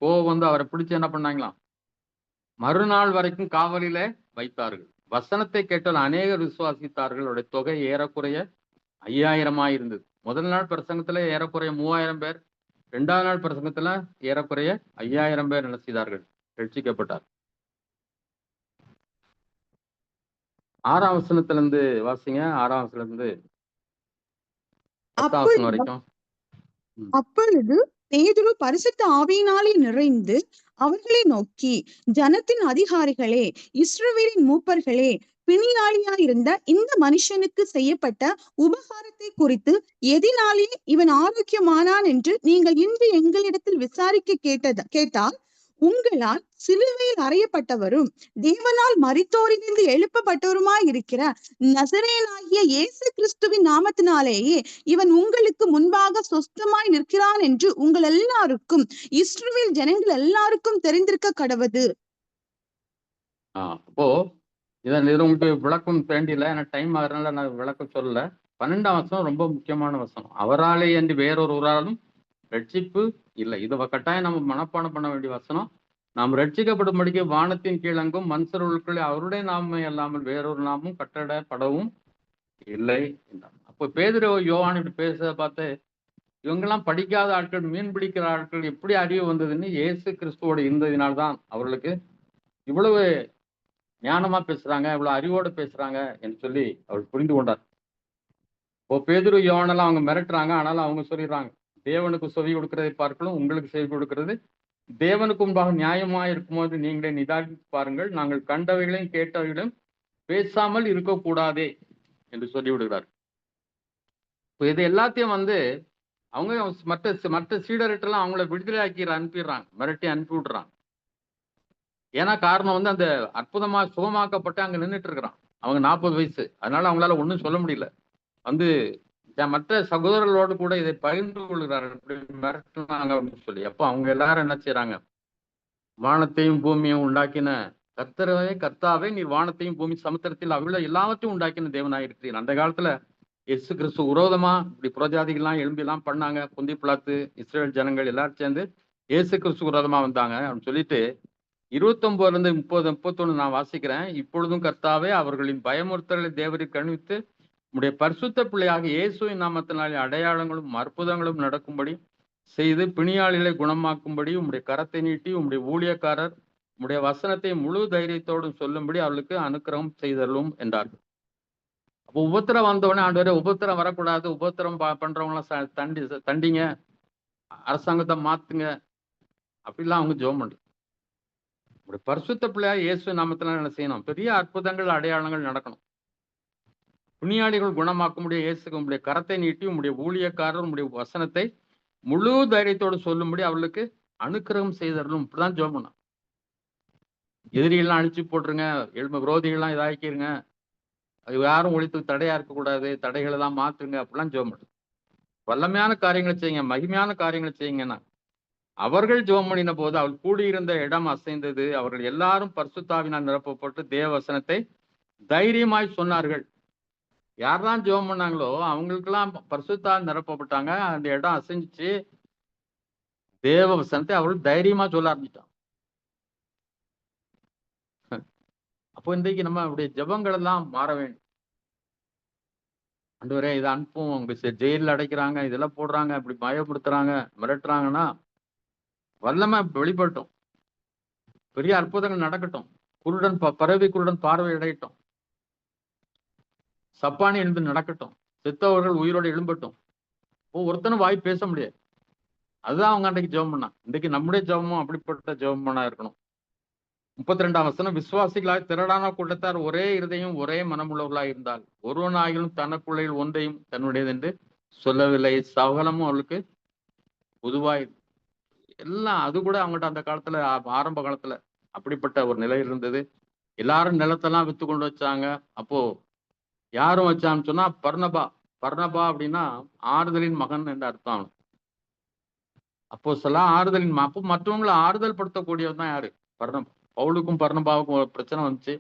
கோபம் வந்து அவரை பிடிச்சு என்ன பண்ணாங்களாம்? மறுநாள் வரைக்கும் காவலில வைத்தார்கள். வசனத்தை கேட்டால் அநேகர் விசுவாசித்தார்கள். அவருடைய தொகை ஏறக்குறைய 5000 இருந்தது. முதல் நாள் பிரசங்கத்துல ஏறக்குறைய 3000 பேர், 2வது நாள் பிரசங்கத்துல ஏறக்குறைய 5000 பேர் என்ன செய்தார்கள்? ரட்சிக்கப்பட்டார். 6ஆம் வசனத்திலிருந்து வாசிங்க. 6ஆம் வசனத்திலிருந்து 10ஆம் வசனம் வரைக்கும். அப்பொழுது பேதுரு பரிசுத்த ஆவியினாலே நிறைந்து அவர்களை நோக்கி, ஜனத்தின் அதிகாரிகளே, இஸ்ரவேலின் மூப்பர்களே, பிணியாளியாயிருந்த இந்த மனுஷனுக்கு செய்யப்பட்ட உபகாரத்தை குறித்து எதினாலே இவன் ஆரோக்கியமானான் என்று நீங்கள் இன்று எங்களிடத்தில் விசாரிக்க கேட்டால், உங்களால் சிலுவையில் அறையப்பட்டவரும் தேவனால் மரித்தோரிலிருந்து எழுப்பப்பட்டவருமாய் இருக்கிற நசரேயனாகிய இயேசு கிறிஸ்துவின் நாமத்தினாலேயே இவன் உங்களுக்கு முன்பாக சொஸ்தமாய் நிற்கிறான் என்று உங்கள் எல்லாருக்கும், இஸ்ரவேல் ஜனங்கள் எல்லாருக்கும் தெரிந்திருக்க கடவது. அப்போ இதை உங்களுக்கு விளக்கம் வேண்டியில்லை, ஏன்னா டைம் ஆகிறதுனால நான் விளக்கம் சொல்லல. 12ஆம் வசனம் ரொம்ப முக்கியமான வசனம். அவராலே என்று வேறொருவராலும் ரட்சிப்பு இல்லை. இதை கட்டாயம் நம்ம மனப்பாடம் பண்ண வேண்டிய வசனம். நாம் ரட்சிக்கப்படும்படிக்கு வானத்தின் கீழங்கும் மனுஷர்களுக்குள்ளே அவருடைய நாமே அல்லாமல் வேறொரு நாமும் கட்டடப்படவும் இல்லை என்றார். அப்போ பேதுரு யோவான் இப்படி பேச பார்த்து, இவங்கெல்லாம் படிக்காத ஆட்கள், மீன் பிடிக்கிற ஆட்கள் எப்படி அறிவு வந்ததுன்னு இயேசு கிறிஸ்துவோட இருந்ததினால்தான் அவர்களுக்கு இவ்வளவு ஞானமா பேசுறாங்க, இவ்வளவு அறிவோடு பேசுறாங்க என்று சொல்லி அவர் புரிந்து கொண்டார். இப்போ பேதுரு யோவானெல்லாம் அவங்க மிரட்டுறாங்க, ஆனாலும் அவங்க சொல்லிடுறாங்க, தேவனுக்கு செவி கொடுக்கிறதை பார்க்கலும் உங்களுக்கு செவி கொடுக்கிறது தேவனுக்கு முன்பாக நியாயமாக இருக்கும்போது நீங்களே நிதானித்து பாருங்கள். நாங்கள் கண்டவைகளையும் கேட்டவைகளையும் பேசாமல் இருக்கக்கூடாதே என்று சொல்லி விடுகிறார். இப்போ இது எல்லாத்தையும் வந்து அவங்க மற்ற சீடர்கிட்டலாம் அவங்கள விடுதலை ஆக்கி அனுப்பிடுறாங்க, மிரட்டி அனுப்பி விடுறாங்க. ஏன்னா காரணம் வந்து அந்த அற்புதமா சுகமாக்கப்பட்டு அங்க நின்றுட்டு இருக்கிறான். அவங்க 40 வயசு, அதனால அவங்களால ஒன்றும் சொல்ல முடியல. வந்து மற்ற சகோதரர்களோடு கூட இதை பகிர்ந்து கொள்கிறார்கள், இப்படி மிரட்டினாங்க அப்படின்னு சொல்லி. அப்போ அவங்க எல்லாரும் என்ன செய்யறாங்க? வானத்தையும் பூமியும் உண்டாக்கின கர்த்தாவே நீர் வானத்தையும் பூமி சமுத்திரத்தில் அவ்வளோ எல்லாவற்றையும் உண்டாக்கின தேவனாக இருக்கிறீர். அந்த காலத்துல இயேசு கிறிஸ்து விரோதமா இப்படி புரஜாதிகள்லாம் எழும்பிலாம் பண்ணாங்க. புந்தி பிளாத்து இஸ்ரேல் ஜனங்கள் எல்லாரும் சேர்ந்து இயேசு கிறிஸ்து விரோதமா வந்தாங்க அப்படின்னு சொல்லிட்டு 29 30 31 நான் வாசிக்கிறேன். இப்பொழுதும் கர்த்தாவே அவர்களின் பயமுறுத்தலை தேவருக்கு கணிவித்து உம்முடைய பரிசுத்த பிள்ளையாக இயேசுவின் நாமத்தினாலே அடையாளங்களும் அற்புதங்களும் நடக்கும்படி செய்து பிணியாளிகளை குணமாக்கும்படி உம்முடைய கரத்தை நீட்டி உம்முடைய ஊழியக்காரர் உம்முடைய வசனத்தை முழு தைரியத்தோடு சொல்லும்படி அவர்களுக்கு அனுக்கிரகம் செய்தலும் என்றார்கள். அப்போ உபத்திரம் வந்தவொடனே ஆண்டவரே உபத்திரம் வரக்கூடாது, உபத்திரம் பண்றவங்களாம் தண்டிங்க, அரசாங்கத்தை மாத்துங்க, அப்படிலாம் அவங்க ஜெபம் பண்ணல. ஒரு பரிசுத்த பிள்ளையா இயேசு நாமத்துல என்ன செய்யணும்? பெரிய அற்புதங்கள் அடையாளங்கள் நடக்கணும். புண்ணியாளிகள் குணமாக்க முடியும். இயேசுக்கு உங்களுடைய கரத்தை நீட்டி உங்களுடைய ஊழியக்காரர் உங்களுடைய வசனத்தை முழு தைரியத்தோடு சொல்லும்படி அவளுக்கு அனுக்கிரகம் செய்தரலும். இப்படிதான் ஜெபம் பண்ணணும். எதிரிகள்லாம் அழிச்சு போட்டுருங்க, விரோதிகள்லாம் இதாக்கிருங்க, யாரும் ஒழித்து தடையா இருக்கக்கூடாது, தடைகளை தான் மாத்துங்க, அப்படிலாம் ஜெபம் பண்ணுங்க. வல்லமையான காரியங்களை செய்யுங்க, மகிமையான காரியங்களை செய்யுங்கன்னா அவர்கள் ஜெபம் பண்ணின போது அவள் கூடியிருந்த இடம் அசைந்தது. அவர்கள் எல்லாரும் பரிசுத்தாவினால் நிரப்பப்பட்டு தேவ வசனத்தை தைரியமாய் சொன்னார்கள். யாரெல்லாம் ஜெபம் பண்ணாங்களோ அவங்களுக்கெல்லாம் பரிசுத்தால் நிரப்பப்பட்டாங்க. அந்த இடம் அசைஞ்சிச்சு. தேவ வசனத்தை அவர்கள் தைரியமா சொல்ல ஆரம்பிச்சிட்டாங்க. அப்போ இன்றைக்கு நம்ம அவருடைய ஜெபங்கள் எல்லாம் மாற வேண்டும். ஆண்டவரே இதை அனுப்பும், உங்க ஜெயிலில் அடைக்கிறாங்க, இதெல்லாம் போடுறாங்க, இப்படி பயப்படுத்துறாங்க, மிரட்டுறாங்கன்னா வல்லமை வெளிப்படட்டும், பெரிய அற்புதங்கள் நடக்கட்டும், குருடன் பறவை குருடன் பார்வை அடையட்டும், சப்பானி எழுந்து நடக்கட்டும், செத்தவர்கள் உயிரோடு எழும்பட்டும். ஒருத்தனும் வாய் பேச முடியாது. அதுதான் அவங்க அன்றைக்கு ஜெபம் பண்ணாங்க. இன்றைக்கு நம்முடைய ஜெபமும் அப்படிப்பட்ட ஜெபம் இருக்கணும். 32ஆம் வசனம், விசுவாசிகளாய் திரளான கூட்டத்தார் ஒரே இருதையும் ஒரே மனமுள்ளவர்களாய் இருந்தால் ஒருவனாகிலும் தனக்குள்ள ஒன்றையும் தன்னுடையது என்று சொல்லவில்லை. சகலமும் அவளுக்கு பொதுவாய் எல்லாம். அது கூட அவங்கள்ட்ட அந்த காலத்துல ஆரம்ப காலத்துல அப்படிப்பட்ட ஒரு நிலை இருந்தது. எல்லாரும் நிலத்தெல்லாம் வித்து கொண்டு வச்சாங்க. அப்போ யாரும் வச்சான்னு சொன்னா பர்னபா. பர்னபா அப்படின்னா ஆறுதலின் மகன் என்று அர்த்தம். அப்போ சொல்லாம் ஆறுதலின் அப்போ மற்றவங்களை ஆறுதல் படுத்தக்கூடியவன் தான் யாரு? பர்னபா. பவுலுக்கும் பர்னபாவுக்கும் ஒரு பிரச்சனை வந்துச்சு.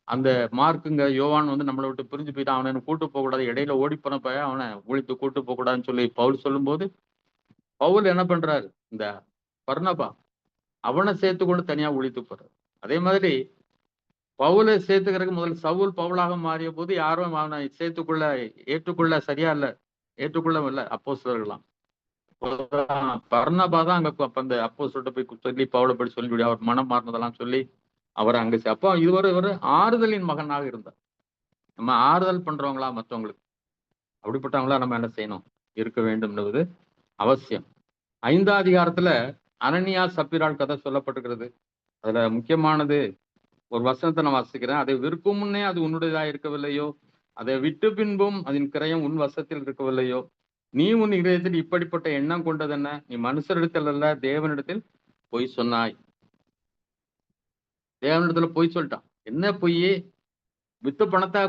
அந்த மார்க்குங்க யோவான் வந்து நம்மளை விட்டு பிரிஞ்சு போயிட்டான், அவனை கூட்டு போக கூடாது, இடையில ஓடி போனப்ப அவனை ஒழித்து கூட்டு போக கூடாதுன்னு சொல்லி பவுல் சொல்லும் போது பவுல் என்ன பண்றாரு? இந்த பர்னபா அவனை சேர்த்து கொண்டு தனியா ஒழித்து போறாரு. அதே மாதிரி பவுலை சேர்த்துக்கிறதுக்கு முதல்ல சவுல் பவுலாக மாறிய போது யாரும் அவனை ஏற்றுக்கொள்ள சரியா இல்லை, ஏற்றுக்கொள்ள இல்லை அப்போஸ்தலர்களாம். பர்னபா தான் அங்க அந்த அப்போஸ்தலர்கிட்ட போய் சொல்லி பவுலை படி சொல்லி அவர் மனம் மாறினதெல்லாம் சொல்லி அவரை அங்க அப்போ ஒரு ஆறுதலின் மகனாக இருந்தார். நம்ம ஆறுதல் பண்றவங்களா மற்றவங்களுக்கு, அப்படிப்பட்டவங்களா நம்ம என்ன செய்யணும்? இருக்க வேண்டும் என்பது அவசியம். 5ஆம் அதிகாரத்துல அனனியா சப்பீரால் கதை சொல்லப்பட்டிருக்கிறது. அதுல முக்கியமானது ஒரு வசனத்தை நான் வாசிக்கிறேன். அதை விற்கும் முன்னே அது உன்னுடையதா இருக்கவில்லையோ, அதை விட்டு பின்பும் அதன் கிரயம் உன் வசத்தில் இருக்கவில்லையோ, நீ உன் இதயத்தில் இப்படிப்பட்ட எண்ணம் கொண்டது என்ன? நீ மனுஷரிடத்தில் அல்ல தேவனிடத்தில் பொய் சொன்னாய். தேவனிடத்துல பொய் சொல்லிட்டான். என்ன பொய்? வித்து பணத்தை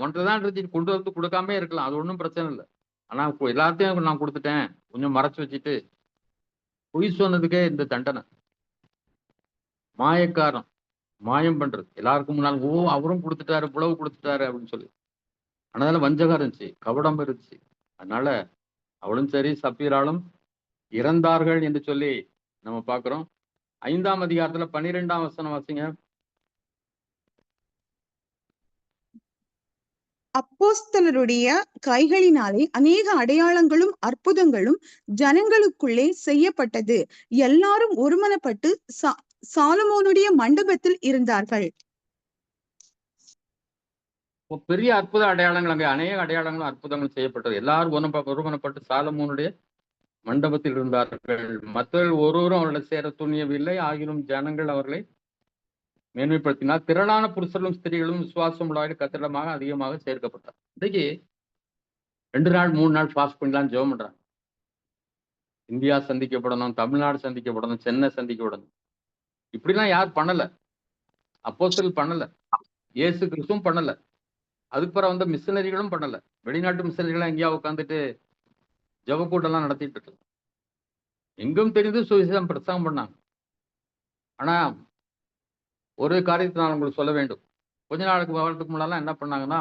ஒன்றைதான் கொண்டு வந்து கொடுக்காம இருக்கலாம், அது ஒன்றும் பிரச்சனை இல்லை. ஆனா எல்லாத்தையும் நான் கொடுத்துட்டேன், கொஞ்சம் மறைச்சு வச்சுட்டு பொய் சொன்னதுக்கே இந்த தண்டனை. மாயக்காரன், மாயம் பண்றது, எல்லாருக்கும் முன்னால் அவரும் கொடுத்துட்டாரு, புலவு கொடுத்துட்டாரு அப்படின்னு சொல்லி. அதனால வஞ்சகம் இருந்துச்சு, கபடம் இருந்துச்சு. அதனால அவளும் சரி சப்பீராலும் இறந்தார்கள் என்று சொல்லி நம்ம பார்க்கிறோம். 5ஆம் அதிகாரத்துல 12ஆம் வசனம் வாசிங்க. அப்போஸ்தலருடைய கைகளினாலே அநேக அடையாளங்களும் அற்புதங்களும் ஜனங்களுக்குள்ளே செய்யப்பட்டது. எல்லாரும் ஒருமனப்பட்டு சாலமோனுடைய மண்டபத்தில் இருந்தார்கள். பெரிய அற்புத அடையாளங்கள், அங்கே அநேக அடையாளங்களும் அற்புதங்களும் செய்யப்பட்டது. எல்லாரும் ஒருமனப்பட்டு சாலமோனுடைய மண்டபத்தில் இருந்தார்கள். மற்றவர்கள் ஒருவரும் அவர்களை சேர துணியவில்லை. ஆகிலும் ஜனங்கள் அவர்களை மேன்மைப்படுத்தினார். திரளான புருஷர்களும் ஸ்திரீகளும் விசுவாசம் உள்ளவர்கள் கத்திரமாக அதிகமாக சேர்க்கப்பட்டார். இன்றைக்கு 2 நாள் 3 நாள் ஃபாஸ்ட் பண்ணலாம் ஜெபம் பண்றாங்க. இந்தியா சந்திக்கப்படணும், தமிழ்நாடு சந்திக்கப்படணும், சென்னை சந்திக்கப்படணும். இப்படிலாம் யார் பண்ணல? அப்போஸ்தலர்கள் பண்ணல, இயேசு கிறிஸ்துவும் பண்ணல, அதுக்கு பிறகு வந்த மிஷனரிகளும் பண்ணல. வெளிநாட்டு மிஷனரிகளும் எங்கேயா உட்காந்துட்டு ஜெபக்கூட்டெல்லாம் நடத்திட்டு இருக்கு. எங்கும் தெரிந்து சுவிசேஷம் பிரசங்கம் பண்ணாங்க. ஆனா ஒரு காரியத்தை நான் உங்களுக்கு சொல்ல வேண்டும். கொஞ்ச நாளுக்கு வரதுக்கு முன்னாலாம் என்ன பண்ணாங்கன்னா,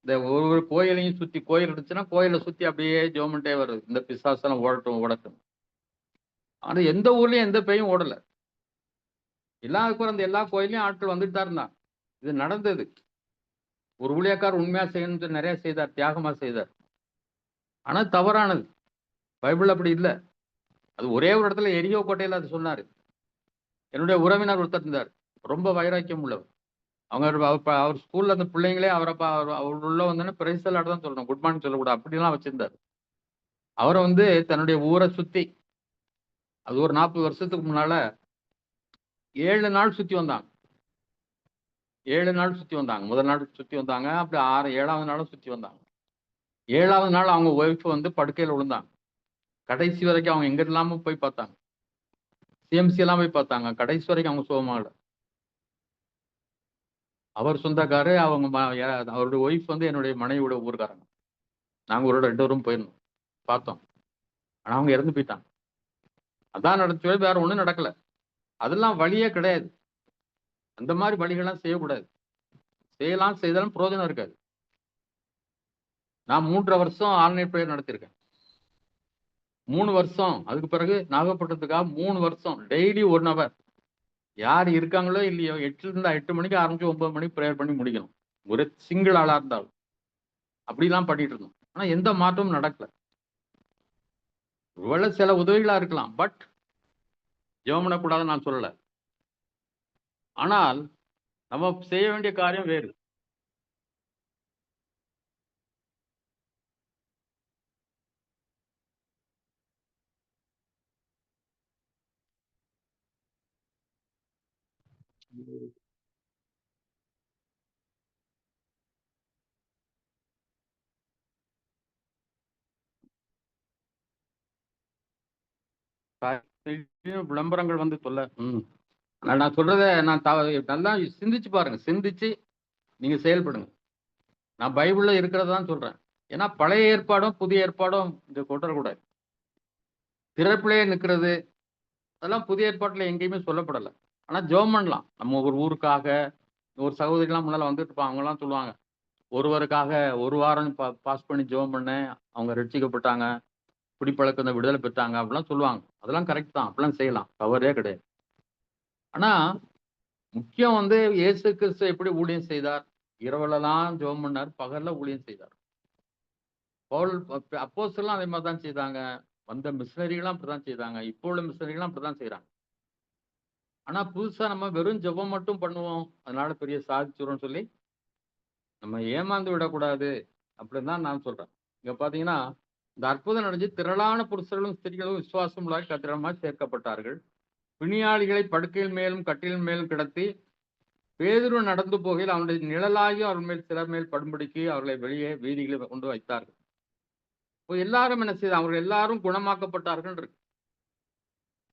இந்த ஒரு கோயிலையும் சுத்தி, கோயில் இருந்துச்சுன்னா கோயிலை சுத்தி அப்படியே ஜெபம்ட்டே வருது, இந்த பிசாசெல்லாம் ஓடட்டும். ஆனா எந்த ஊர்லயும் எந்த பேயும் ஓடல. எல்லா கோயிலையும் ஆட்கள் வந்துட்டு தான் இருந்தாங்க. இது நடந்தது. ஒரு ஊழியக்கார் உண்மையா செய்யணும்னு நிறைய செய்தார், தியாகமா செய்தார். ஆனா தவறானது. பைபிள் அப்படி இல்லை. அது ஒரே ஒரு இடத்துல எரியோ கோட்டையில அது சொன்னாரு. என்னுடைய உறவினர் ஒருத்தர் இருந்தார், ரொம்ப வைராக்கியம் உள்ளவர். அவர் ஸ்கூல்ல அந்த பிள்ளைங்களே அவர் உள்ள வந்தோடனே பிரைஸ் எல்லாம் தான் சொல்லணும், குட் மார்னிங் சொல்லக்கூடாது, அப்படிலாம் வச்சிருந்தார். அவரை தன்னுடைய ஊரை சுத்தி, அது ஒரு 40 வருஷத்துக்கு முன்னால 7 நாள் சுத்தி வந்தாங்க. 7 நாள் சுத்தி வந்தாங்க. முதல் நாள் சுத்தி வந்தாங்க, அப்படி 7வது நாளும் சுத்தி வந்தாங்க. 7வது நாள் அவங்க ஒய்ஃப் படுக்கையில விழுந்தாங்க. கடைசி வரைக்கும் அவங்க எங்க இல்லாம போய் பார்த்தாங்க, சிஎம்சி எல்லாம் போய் பார்த்தாங்க, கடைசி வரைக்கும் அவங்க சுகமாகல. அவர் சொந்தக்காரு, அவருடைய ஒய்ஃப் என்னுடைய மனைவியோட ஊருக்காரங்க. நாங்க ஒரு 2 பேரும் போயிருந்தோம், பார்த்தோம். ஆனா அவங்க இறந்து போயிட்டாங்க. அதான் நடந்துச்சு, வேற ஒண்ணும் நடக்கல. அதெல்லாம் வழியே கிடையாது. அந்த மாதிரி வழிகள்லாம் செய்யக்கூடாது. செய்தாலும் பிரயோஜனம் இருக்காது. நான் 3.5 வருஷம் ஆன்லைன் பிரேயர் நடத்திருக்கேன். 3 வருஷம், அதுக்கு பிறகு நாகப்பட்டினத்துக்காக 3 வருஷம் டெய்லி 1 hour. யார் இருக்காங்களோ இல்லையோ 8 மணிக்கு ஆரம்பிச்சு 9 மணிக்கு பிரேயர் பண்ணி முடிக்கணும். ஒரு சிங்கிள் ஆளா இருந்தாலும் அப்படிலாம் பண்ணிட்டு இருந்தோம். ஆனா எந்த மாற்றமும் நடக்கல. ஒருவேளை சில உதவிகளா இருக்கலாம், பட் ஜெபம் பண்ணக்கூடாதுன்னு நான் சொல்லல. ஆனால் நம்ம செய்ய வேண்டிய காரியம் வேறு. விளம்பரங்கள் சொல்ல நான் சொல்றத நல்லா சிந்திச்சு பாருங்க, சிந்திச்சு நீங்க செயல்படுங்க. நான் பைபிள்ல இருக்கிறதான் சொல்றேன். ஏன்னா பழைய ஏற்பாடும் புதிய ஏற்பாடும் இங்க கொட்டக்கூடாது. திறப்பிலேயே நிற்கிறது அதெல்லாம் புதிய ஏற்பாட்டுல எங்கேயுமே சொல்லப்படலை. ஆனா ஜெபம் பண்ணலாம். நம்ம ஒரு ஊருக்காக, ஒரு சகோதரிலாம் முன்னால வந்துட்டு இருப்பாங்க, அவங்க எல்லாம் சொல்லுவாங்க, ஒருவருக்காக 1 வாரம் பாஸ் பண்ணி ஜெபம் பண்ணேன், அவங்க ரட்சிக்கப்பட்டாங்க, குடிப்பழக்கம் விடுதலை பெற்றாங்க, அப்படிலாம் சொல்லுவாங்க. அதெல்லாம் கரெக்ட் தான், அப்படிலாம் செய்யலாம், தவறே கிடையாது. ஆனா முக்கியம் இயேசு கிறிஸ்து எப்படி ஊழியம் செய்தார்? இரவுலலாம் ஜெபம் பண்ணார், பகல்ல ஊழியம் செய்தார். அப்போஸ்தலரும் அதே மாதிரி தான் செய்தாங்க. வந்த மிஷினரிகளும் அப்படிதான் செய்தாங்க. இப்போ உள்ள மிஷினரிகளும் அப்படிதான் செய்யறாங்க. ஆனா புதுசா நம்ம வெறும் ஜெபம் மட்டும் பண்ணுவோம், அதனால பெரிய சாதிச்சிரும்னு சொல்லி நம்ம ஏமாந்து விடக்கூடாது அப்படின்னு தான் நான் சொல்றேன். இங்க பாத்தீங்கன்னா இந்த அற்புதம் நடந்து திரளான புருஷர்களும் ஸ்திரீகளும் விசுவாசம் உள்ளாய் கத்திரமாக சேர்க்கப்பட்டார்கள். பிணியாளிகளை படுக்கையில் மேலும் கட்டிலின் மேலும் கிடத்தி பேதுரு நடந்து போகையில் அவனுடைய நிழலாகி அவர்கள் மேல் சிலர் மேல் படும்படிக்கு அவர்களை வெளியே வீதிகளை கொண்டு வைத்தார்கள். இப்போ எல்லாரும் என்ன செய்தார்? அவர்கள் எல்லாரும் குணமாக்கப்பட்டார்கள் இருக்கு.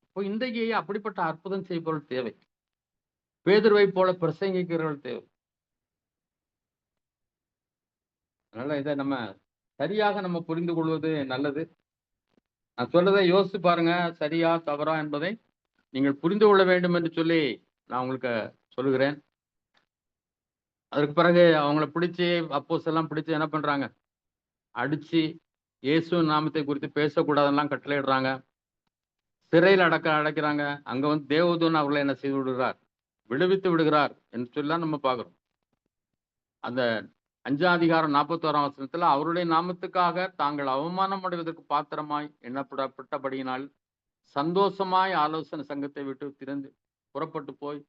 இப்போ இன்றைக்கு அப்படிப்பட்ட அற்புதம் செய்பவர்கள் தேவை. பேதுருவை போல பிரசங்கிக்கிறவர்கள் தேவை. அதனால இதை நம்ம சரியாக நம்ம புரிந்து கொள்வது நல்லது. நான் சொல்றதை யோசிச்சு பாருங்க, சரியா தவறா என்பதை நீங்கள் புரிந்து கொள்ள வேண்டும் என்று சொல்லி நான் உங்களுக்கு சொல்லுகிறேன். அதற்கு பிறகு அவங்கள பிடிச்சி அப்போஸ்தலர்லாம் பிடிச்சி என்ன பண்றாங்க? அடிச்சு இயேசு நாமத்தை குறித்து பேசக்கூடாதெல்லாம் கட்டளையிடுறாங்க. சிறையில் அடைக்கிறாங்க. அங்க தேவதூதன் அவர்களை என்ன செய்து விடுகிறார்? விடுவித்து விடுகிறார் என்று சொல்லலாம் நம்ம பார்க்கிறோம். அந்த 5ஆம் அதிகாரம் 41ஆம் வசனத்துல அவருடைய நாமத்துக்காக தாங்கள் அவமானம் அடைவதற்கு பாத்திரமாய் எண்ணப்பட்டபடியினால் சந்தோஷமாய் ஆலோசனை சங்கத்தை விட்டு புறப்பட்டு போய்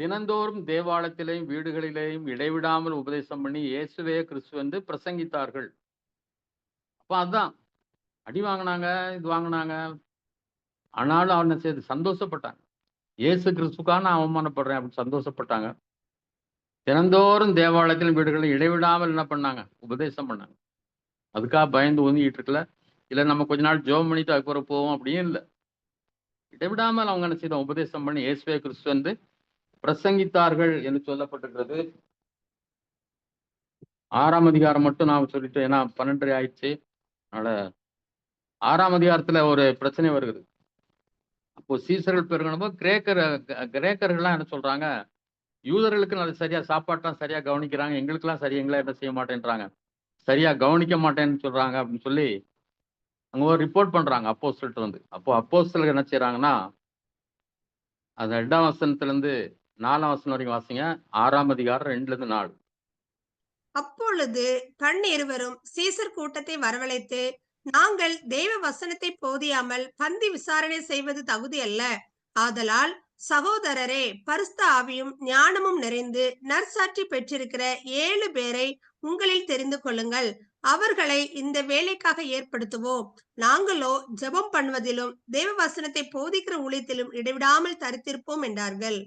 தினந்தோறும் தேவாலயத்திலேயும் வீடுகளிலேயும் இடைவிடாமல் உபதேசம் பண்ணி இயேசுவே கிறிஸ்து பிரசங்கித்தார்கள். அப்ப அதான் அடி வாங்கினாங்க, இது வாங்கினாங்க, ஆனாலும் அவனை சேர்த்து சந்தோஷப்பட்டாங்க. இயேசு கிறிஸ்துக்காக நான் அவமானப்படுறேன் அப்படின்னு சந்தோஷப்பட்டாங்க. தினந்தோறும் தேவாலயத்திலும் வீடுகளில் இடைவிடாமல் என்ன பண்ணாங்க? உபதேசம் பண்ணாங்க. அதுக்காக பயந்து ஒதுங்கிட்டு இருக்கல, இல்லை நம்ம கொஞ்ச நாள் ஜெபம் பண்ணிட்டு அதுக்கப்புறம் போவோம் அப்படின்னு இல்லை. இடைவிடாமல் அவங்க என்ன செய்தோம்? உபதேசம் பண்ணி இயேசுவே கிறிஸ்து பிரசங்கித்தார்கள் என்று சொல்லப்பட்டிருக்கிறது. 6ஆம் அதிகாரம் மட்டும் நான் சொல்லிட்டு, ஏன்னா 12:30 ஆயிடுச்சு. அதனால 6ஆம் அதிகாரத்துல ஒரு பிரச்சனை வருகிறது. அப்போ சீசர்கள் பெருகணும் கிரேக்கர்கள்லாம் என்ன சொல்றாங்க? யூதர்களுக்கு நல்ல சரியா சாப்பாட்டெல்லாம் சரியா கவனிக்கிறாங்க, எங்களுக்கெல்லாம் சரியா எங்களை என்ன செய்ய மாட்டேன்றாங்க, சரியா கவனிக்க மாட்டேன்னு சொல்றாங்க அப்படின்னு சொல்லி அங்க ஒரு ரிப்போர்ட் பண்றாங்க அப்போஸ்தலர்கிட்ட அப்போ அப்போஸ்தலர்கள் என்ன செய்யறாங்கன்னா, அந்த 2ஆம் வசனத்துல இருந்து 4ஆம் வசனம் வரைக்கும் வாசிங்க. 6ஆம் அதிகாரம் 2-4. அப்பொழுது இருவரும் சீசர் கூட்டத்தை வரவழைத்து, நாங்கள் தேவ வசனத்தை போதியாமல் பந்தி விசாரணை செய்வது தகுதி அல்ல. ஆதலால் சகோதரரே, பரிசுத்த ஆவியும் ஞானமும் நிறைந்து நற்சாட்சி பெற்றிருக்கிற 7 பேரை உங்களில் தெரிந்து கொள்ளுங்கள். அவர்களை இந்த வேலைக்காக ஏற்படுத்துவோம். நாங்களோ ஜெபம் பண்ணுவதிலும் தேவ வசனத்தை போதிக்கிற ஊழியத்திலும் இடைவிடாமல் தரித்திருப்போம் என்றார்கள்.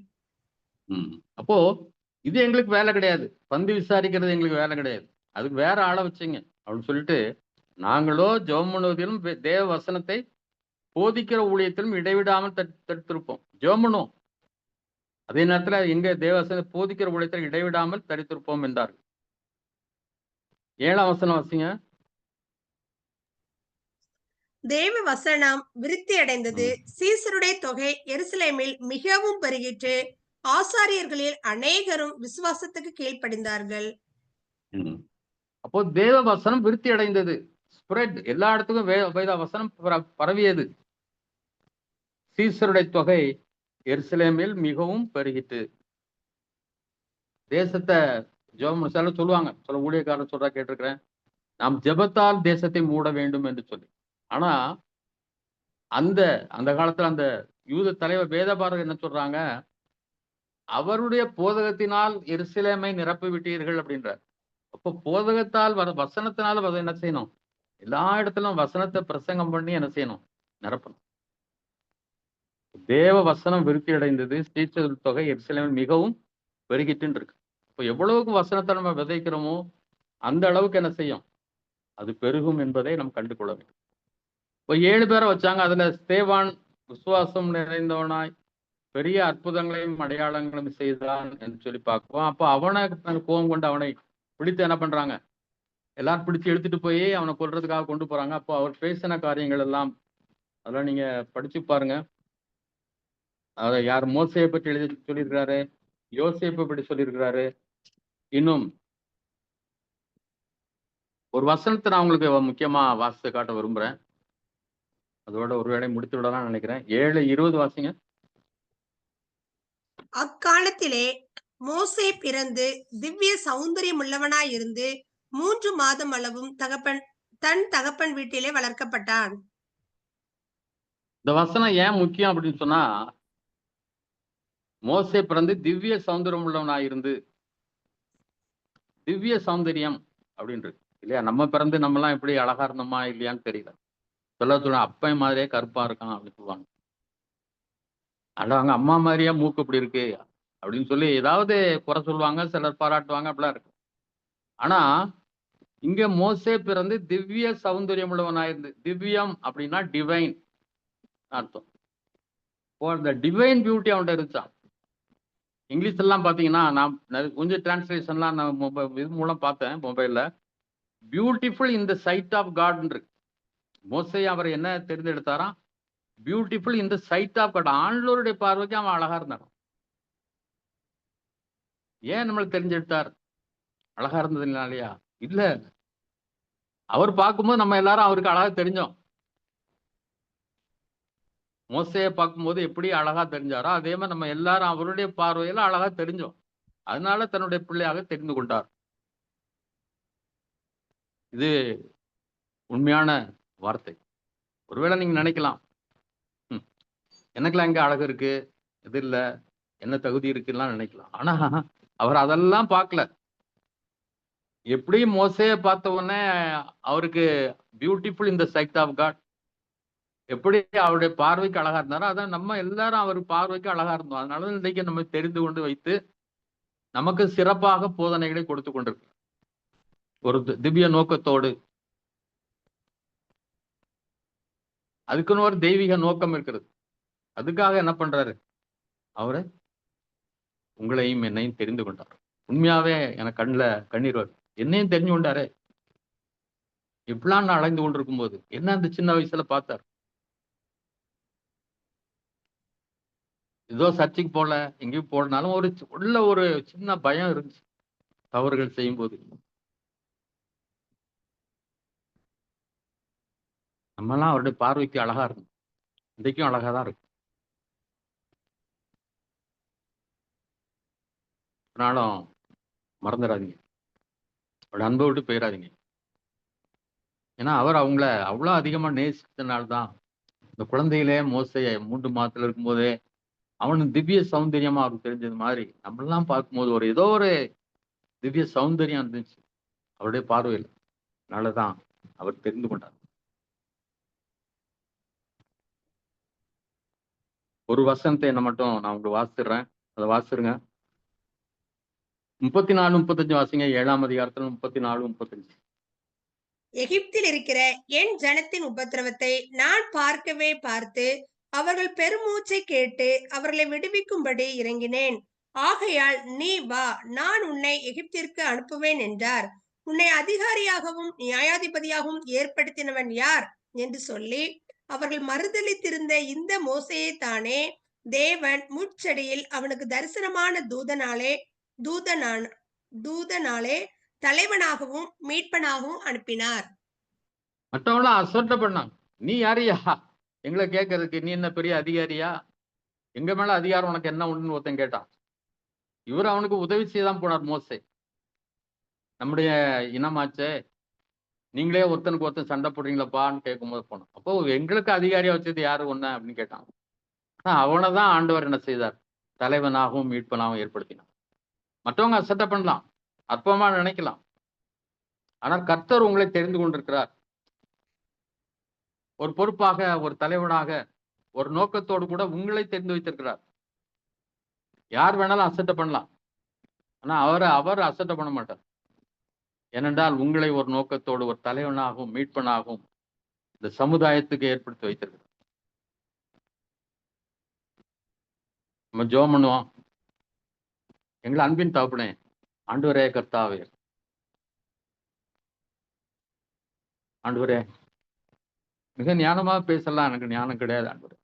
அப்போ இது எங்களுக்கு வேலை கிடையாது, பந்து விசாரிக்கிறது எங்களுக்கு வேலை கிடையாது, அதுக்கு வேற ஆளை வச்சுங்க அப்படின்னு சொல்லிட்டு, நாங்களோ ஜெபம் பண்ணுவதிலும் தேவ வசனத்தை போதிக்கிற ஊழியத்திலும் இடைவிடாமல் தரித்திருப்போம். ஜெபம் பண்ணுவோம், அதே நேரத்துல எங்க தேவ வசனத்தை போதிக்கிற ஊழியத்தில் இடைவிடாமல் தரித்திருப்போம் என்றார்கள். 7ஆம் வசனம் வாசிங்க. தேவ வசனம் விருத்தி அடைந்தது, சீசருடைய தொகை எருசலேமில் மிகவும் பெருகிற்று, ஆசாரியர்களில் அநேகரும் விசுவாசத்துக்கு கீழ்ப்படிந்தார்கள். அப்போ தேவ வசனம் விருத்தி அடைந்தது, ஸ்ப்ரெட், எல்லா இடத்துக்கும் வேத வசனம் பரவியது. சீசருடைய தொகை எருசலேமில் மிகவும் பெருகிட்டு. தேசத்தை ஜெபம் சில சொல்லுவாங்க, சில ஊழியக்காரர் சொல்றா கேட்டிருக்கிறேன், நாம் ஜெபத்தால் தேசத்தை மூட வேண்டும் என்று சொல்லி. ஆனா அந்த காலத்துல அந்த யூத தலைவர் வேதபாரகர் என்ன சொல்றாங்க, அவருடைய போதகத்தினால் எருசலேமை நிரப்பி விட்டீர்கள் அப்படின்றார். அப்போ போதகத்தால் வசனத்தினால என்ன செய்யணும், எல்லா இடத்திலும் வசனத்தை பிரசங்கம் பண்ணி என்ன செய்யணும், நிரப்பணும். தேவ வசனம் விருத்தி அடைந்தது, சீசர் தொகை எருசலேமில் மிகவும் பெருகிட்டு இருக்கு. இப்போ எவ்வளவுக்கு வசனத்தை நம்ம விதைக்கிறோமோ அந்த அளவுக்கு என்ன செய்யும், அது பெருகும் என்பதை நம்ம கண்டு கொள்ள வேண்டும். இப்போ 7 பேரை வச்சாங்க. அதுல ஸ்தேவான் விசுவாசம் நிறைந்தவனாய் பெரிய அற்புதங்களையும் அடையாளங்களும் செய்தான் என்று சொல்லி பார்க்குவோம். அப்போ அவனை கோபம் கொண்டு அவனை பிடித்து என்ன பண்றாங்க, எல்லாரும் பிடிச்சு எடுத்துட்டு போய் அவனை கொல்றதுக்காக கொண்டு போறாங்க. அப்போ அவர் பேசின காரியங்கள் எல்லாம் அதெல்லாம் நீங்க படிச்சு பாருங்க. அதை யார் மோசையை பற்றி எழுதி சொல்லியிருக்கிறாரு, யோசேப்பை பற்றி சொல்லியிருக்கிறாரு. இன்னும் ஒரு வசனத்தை நான் உங்களுக்கு முக்கியமா வாசித்து காட்ட விரும்புறேன், அதோட ஒரு வேளை முடித்து விடலாம் நினைக்கிறேன். 7:20 வாசிங்க. அக்காலத்திலே மோசே பிறந்து திவ்ய சௌந்தரியம் உள்ளவனாயிருந்து 3 மாதம் அளவும் தன் தகப்பன் வீட்டிலே வளர்க்கப்பட்டான். இந்த வசனம் ஏன் முக்கியம் அப்படின்னு சொன்னா, மோசே பிறந்து திவ்ய சௌந்தரியம் உள்ளவனாயிருந்து, திவ்ய சௌந்தரியம் அப்படின்றது இல்லையா, நம்ம பிறந்து நம்மலாம் எப்படி அழகா இருந்தோமா இல்லையான்னு தெரியல. சொல்ல அப்பன் மாதிரியே கருப்பா இருக்கான் அப்படின்னு சொல்லுவாங்க. அவங்க அம்மா மாதிரியா மூக்கு இப்படி இருக்கு அப்படின்னு சொல்லி ஏதாவது குறை சொல்லுவாங்க, சிலர் பாராட்டுவாங்க, அப்படிலாம் இருக்கு. ஆனா இங்க மோசே பிறந்து திவ்ய சௌந்தரியம் உள்ளவனாயிருந்து, திவ்யம் அப்படின்னா டிவைன் அர்த்தம். இந்த டிவைன் பியூட்டி அவன்கிட்ட இருந்துச்சான். இங்கிலீஷ் எல்லாம் பாத்தீங்கன்னா, நான் கொஞ்சம் டிரான்ஸ்லேஷன்லாம் நான் இது மூலம் பார்த்தேன் மொபைல்ல. Beautiful in the sight of God இருக்கு. மோசே அவர் என்ன தேர்ந்தெடுத்தாராம், பியூட்டிஃபுல் இந்த சைட் ஆஃப் காட், ஆண்டவருடைய பார்வைக்கு அவன் அழகா இருந்தான். ஏன் நம்மளுக்கு தெரிஞ்செடுத்தார், அழகா இருந்ததுனாலயா? இல்ல, அவர் பார்க்கும்போது நம்ம எல்லாரும் அவருக்கு அழகா தெரிஞ்சோம். மோசையை பார்க்கும்போது எப்படி அழகா தெரிஞ்சாரோ அதே மாதிரி நம்ம எல்லாரும் அவருடைய பார்வையில அழகா தெரிஞ்சோம். அதனால தன்னுடைய பிள்ளையாக தெரிந்து கொண்டார். இது உண்மையான வார்த்தை. ஒருவேளை நீங்க நினைக்கலாம், எனக்குலாம் எங்க அழகு இருக்கு, இது இல்ல, என்ன தகுதி இருக்குலாம் நினைக்கலாம். ஆனா அவர் அதெல்லாம் பார்க்கல. எப்படி மோசையை பார்த்த உடனே அவருக்கு பியூட்டிஃபுல் இந்த சைட் ஆஃப் காட், எப்படி அவருடைய பார்வைக்கு அழகா இருந்தாரோ அதான் நம்ம எல்லாரும் அவர் பார்வைக்கு அழகா இருந்தோம். அதனால இன்றைக்கு நம்ம தெரிந்து கொண்டு வைத்து நமக்கு சிறப்பாக போதனைகளை கொடுத்து கொண்டிருக்கு ஒரு திவ்ய நோக்கத்தோடு. அதுக்குன்னு ஒரு தெய்வீக நோக்கம் இருக்கிறது. அதுக்காக என்ன பண்றாரு, அவரு உங்களையும் என்னையும் தெரிந்து கொண்டார். உண்மையாவே எனக்கு கண்ணீர் வரும். என்னையும் தெரிஞ்சு கொண்டாரு. இப்படிலாம் நான் அலைந்து கொண்டிருக்கும் போது என்ன அந்த சின்ன வயசுல பார்த்தார். ஏதோ சர்ச்சைக்கு போல எங்கேயும் போனாலும் ஒரு சின்ன பயம் இருந்துச்சு தவறுகள் செய்யும் போது. நம்மலாம் அவருடைய பார்வைக்கு அழகா இருக்கும், இன்றைக்கும் அழகா தான் இருக்கும். ஆனாலும் மறந்துடாதீங்க, அவருடைய அன்பை விட்டு போயிடாதீங்க. ஏன்னா அவர் அவங்கள அவ்வளோ அதிகமா நேசித்தனால்தான் இந்த குழந்தையிலே மோசையை 3 மாதத்துல இருக்கும்போதே அவனு திவ்ய சௌந்தரியமா அவருக்கு தெரிஞ்சது மாதிரி நம்மளாம் பார்க்கும்போது ஏதோ ஒரு திவ்ய சௌந்தரியம் இருந்துச்சு அவருடைய பார்வையில். அதனாலதான் அவர் தெரிந்து கொண்டார். ஒரு வசனத்தை என்ன மட்டும் நான் உங்களுக்கு வாசிடுறேன், அதை வாசிருங்க. 34, 35 வாசிங்க. 7ஆம் அதிகாரத்துல 34, 35. எகிப்தில் இருக்கிற என் ஜனத்தின் உபத்திரவத்தை நான் பார்க்கவே பார்த்து அவர்கள் பெருமூச்சை கேட்டு அவர்களை விடுவிக்கும்படி இறங்கினேன். ஆகையால் நீ வா, நான் உன்னை எகிப்திற்கு அனுப்புவேன் என்றார். உன்னை அதிகாரியாகவும் நியாயாதிபதியாகவும் ஏற்படுத்தினவன் யார் என்று சொல்லி அவர்கள் மறுதலித்திருந்த இந்த மோசையை தானே தேவன் முட்செடியில் அவனுக்கு தரிசனமான தூதனாலே தலைவனாகவும் மீட்பனாகவும் அனுப்பினார். மற்றவங்களாம் அசட்டை பண்ணாங்க. நீ யாரையா எங்களை கேட்கறதுக்கு? நீ என்ன பெரிய அதிகாரியா? எங்க மேல அதிகாரம் உனக்கு என்ன உண்டுன்னு ஒருத்தன் கேட்டான். இவர் அவனுக்கு உதவி செய்தான் போனார். மோசே நம்முடைய இனமாச்சே, நீங்களே ஒருத்தனுக்கு ஒருத்தன் சண்டை போடுறீங்களப்பான்னு கேட்கும்போது போனோம். அப்போ எங்களுக்கு அதிகாரியா வச்சது யாரு ஒண்ணு அப்படின்னு கேட்டான். ஆனா அவனைதான் ஆண்டவர் என்ன செய்தார்? தலைவனாகவும் மீட்பனாகவும் ஏற்படுத்தினார். மற்றவங்க அசட்டை பண்ணலாம், அற்பமா நினைக்கலாம். ஆனால் கர்த்தர் உங்களை தெரிந்து கொண்டிருக்கிறார். ஒரு பொறுப்பாக, ஒரு தலைவனாக, ஒரு நோக்கத்தோடு கூட உங்களை தெரிந்து வைத்திருக்கிறார். யார் வேணாலும் அசட்டை பண்ணலாம், ஆனா அவர் அசட்டை பண்ண மாட்டார். ஏனென்றால் உங்களை ஒரு நோக்கத்தோடு, ஒரு தலைவனாகவும் மீட்பனாகவும் இந்த சமுதாயத்துக்கு ஏற்படுத்தி வைத்திருக்கிறார். நம்ம ஜெபம் பண்ணுவோம். எங்களை அன்பின் தகப்பனே, ஆண்டவரே கர்த்தாவே, ஆண்டவரே மிக ஞானமாக பேசலாம், எனக்கு ஞானம் கிடையாது ஆண்டவரே.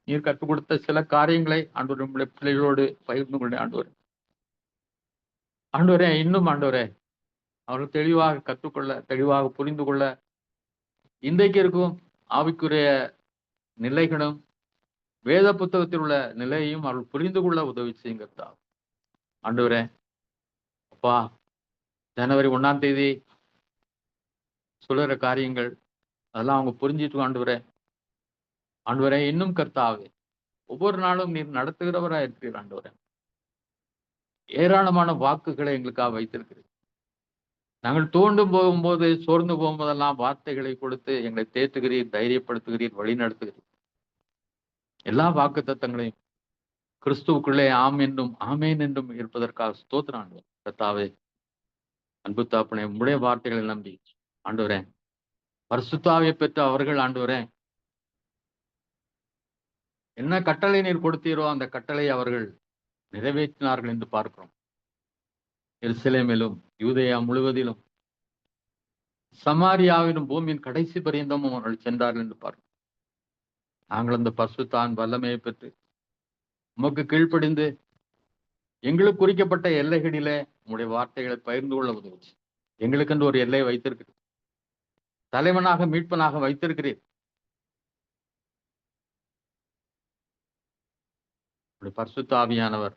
நீர் கற்றுக் கொடுத்த சில காரியங்களை ஆண்டவர் நம்முடைய பிள்ளைகளோடு பகிர்ந்து கொண்டேன் ஆண்டவரே. ஆண்டவரே இன்னும் ஆண்டவரே அவர்கள் தெளிவாக கற்றுக்கொள்ள, தெளிவாக புரிந்து கொள்ள, இன்றைக்கு இருக்கும் ஆவிக்குரிய நிலைகளும் வேத புத்தகத்தில் உள்ள நிலையையும் அவர்கள் புரிந்து கொள்ள உதவி செய்யுங்கத்தா. ஆண்டவரே அப்பா, ஜனவரி 1ஆம் தேதி சொல்லுற காரியங்கள் அதெல்லாம் அவங்க புரிஞ்சிட்டு ஆண்டவரே. ஆண்டவரே இன்னும் கர்த்தாவே ஒவ்வொரு நாளும் நீர் நடத்துகிறவரா இருக்கிறீர் ஆண்டவரே. ஏராளமான வாக்குகளை எங்களுக்காக வைத்திருக்கிறீர். நாங்கள் தோண்டும் போகும்போது, சோர்ந்து போகும்போதெல்லாம் வார்த்தைகளை கொடுத்து எங்களை தேற்றுகிறீர், தைரியப்படுத்துகிறீர், வழி நடத்துகிறீர். எல்லா வாக்கு தத்தங்களையும் கிறிஸ்துவுக்குள்ளே ஆம் என்றும் ஆமேன் என்றும் இருப்பதற்காக ஸ்தோத்திரம் ஆண்டவர். கர்த்தாவே அன்பு தாப்பனே, உம்முடைய வார்த்தைகளை நம்பி ஆண்டவரே பரிசுத்தாவியை பெற்ற அவர்கள் ஆண்டவரே என்ன கட்டளை நீர் கொடுத்தீரோ அந்த கட்டளை அவர்கள் நிறைவேற்றினார்கள் என்று பார்க்கிறோம். எருசலேமிலும் யூதேயா முழுவதிலும் சமாரியாவிலும் பூமியின் கடைசி பரியந்தமும் அவர்கள் சென்றார்கள் என்று பார்க்கிறோம். நாங்கள் அந்த பரிசுத்தான் வல்லமையை பெற்று உமக்கு கீழ்ப்படிந்து எங்களுக்கு குறிக்கப்பட்ட எல்லைகளிலே உங்களுடைய வார்த்தைகளை பகிர்ந்து கொள்ள உதவுச்சு. எங்களுக்கென்று ஒரு எல்லையை வைத்திருக்கிறீர், தலைவனாக மீட்பனாக வைத்திருக்கிறீர். பரிசுத்த ஆவியானவர்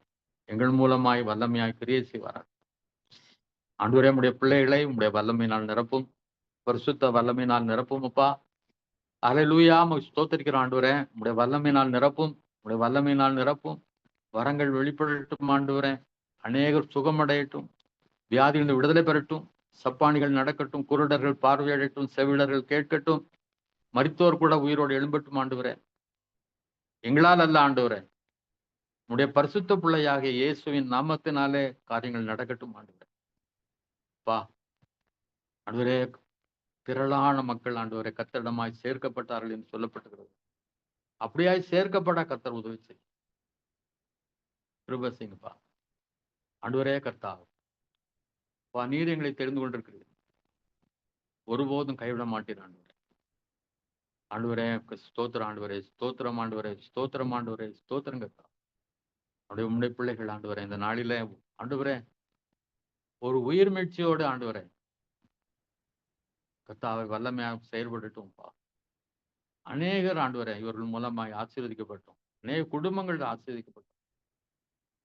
எங்கள் மூலமாய் வல்லமையாய் கிரியை செய்வார்கள். ஆண்டவரே உம்முடைய பிள்ளைகளை உம்முடைய வல்லமையினால் நிரப்பும், பரிசுத்த வல்லமையினால் நிரப்பும். அப்பா அல்லேலூயா, ஸ்தோத்திரிக்கிறோம் ஆண்டவரே. உம்முடைய வல்லமையினால் நிரப்பும், உம்முடைய வல்லமையினால் நிரப்பும். வரங்கள் வெளிப்படட்டும் ஆண்டவரே. அநேகர் சுகமடையட்டும், வியாதிகளில் விடுதலை பெறட்டும், சப்பானிகள் நடக்கட்டும், குருடர்கள் பார்வையிடட்டும், செவிடர்கள் கேட்கட்டும், மரித்தோர் கூட உயிரோடு எழும்பட்டும் ஆண்டவரே. எங்களால் அல்ல ஆண்டவரே, உடைய பரிசுத்த பிள்ளையாகிய இயேசுவின் நாமத்தினாலே காரியங்கள் நடக்கட்டும் ஆண்டவரே. பா ஆண்டவரே, திரளான மக்கள் ஆண்டவரே கர்த்தரிடமாய் சேர்க்கப்பட்டார்கள் என்று சொல்லப்பட்டிருக்கிறது. அப்படியாய் சேர்க்கப்பட கர்த்தர் உதவி செய்யும். கிருபை செய்யுங்கப்பா ஆண்டவரே. கர்த்தாவே பா, நீர் எங்களை தெரிந்து கொண்டிருக்கிறீர்கள், ஒருபோதும் கைவிட மாட்டீர் ஆண்டவரே. ஆண்டவரே ஸ்தோத்திரம் ஆண்டவரே, ஸ்தோத்திரம் ஆண்டவரே, ஸ்தோத்திரம் ஆண்டவரே, ஸ்தோத்திரம் கர்த்தா. அவருடைய உம்முடைய பிள்ளைகள் ஆண்டவரே இந்த நாளிலே ஆண்டவரே ஒரு உயிர் மீட்சியோடு ஆண்டவரே கர்த்தாவை வல்லமையாக செயல்படட்டும்பா. அநேகர் ஆண்டவரே இவர்கள் மூலமாய் ஆசீர்வதிக்கப்பட்டோம், அநேக குடும்பங்கள் ஆசீர்வதிக்கப்பட்டோம்,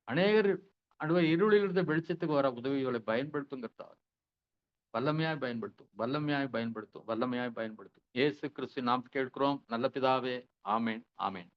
அநேகர் ஆண்டவர் இருளிலிருந்து வெளிச்சத்துக்கு வர உதவிகளை பயன்படுத்தும் கர்த்தாவை. வல்லமையாய் பயன்படுத்தும், வல்லமையாய் பயன்படுத்தும், வல்லமையாய் பயன்படுத்தும். இயேசு கிறிஸ்து நாம் கேட்கிறோம் நல்ல பிதாவே. ஆமேன், ஆமேன்.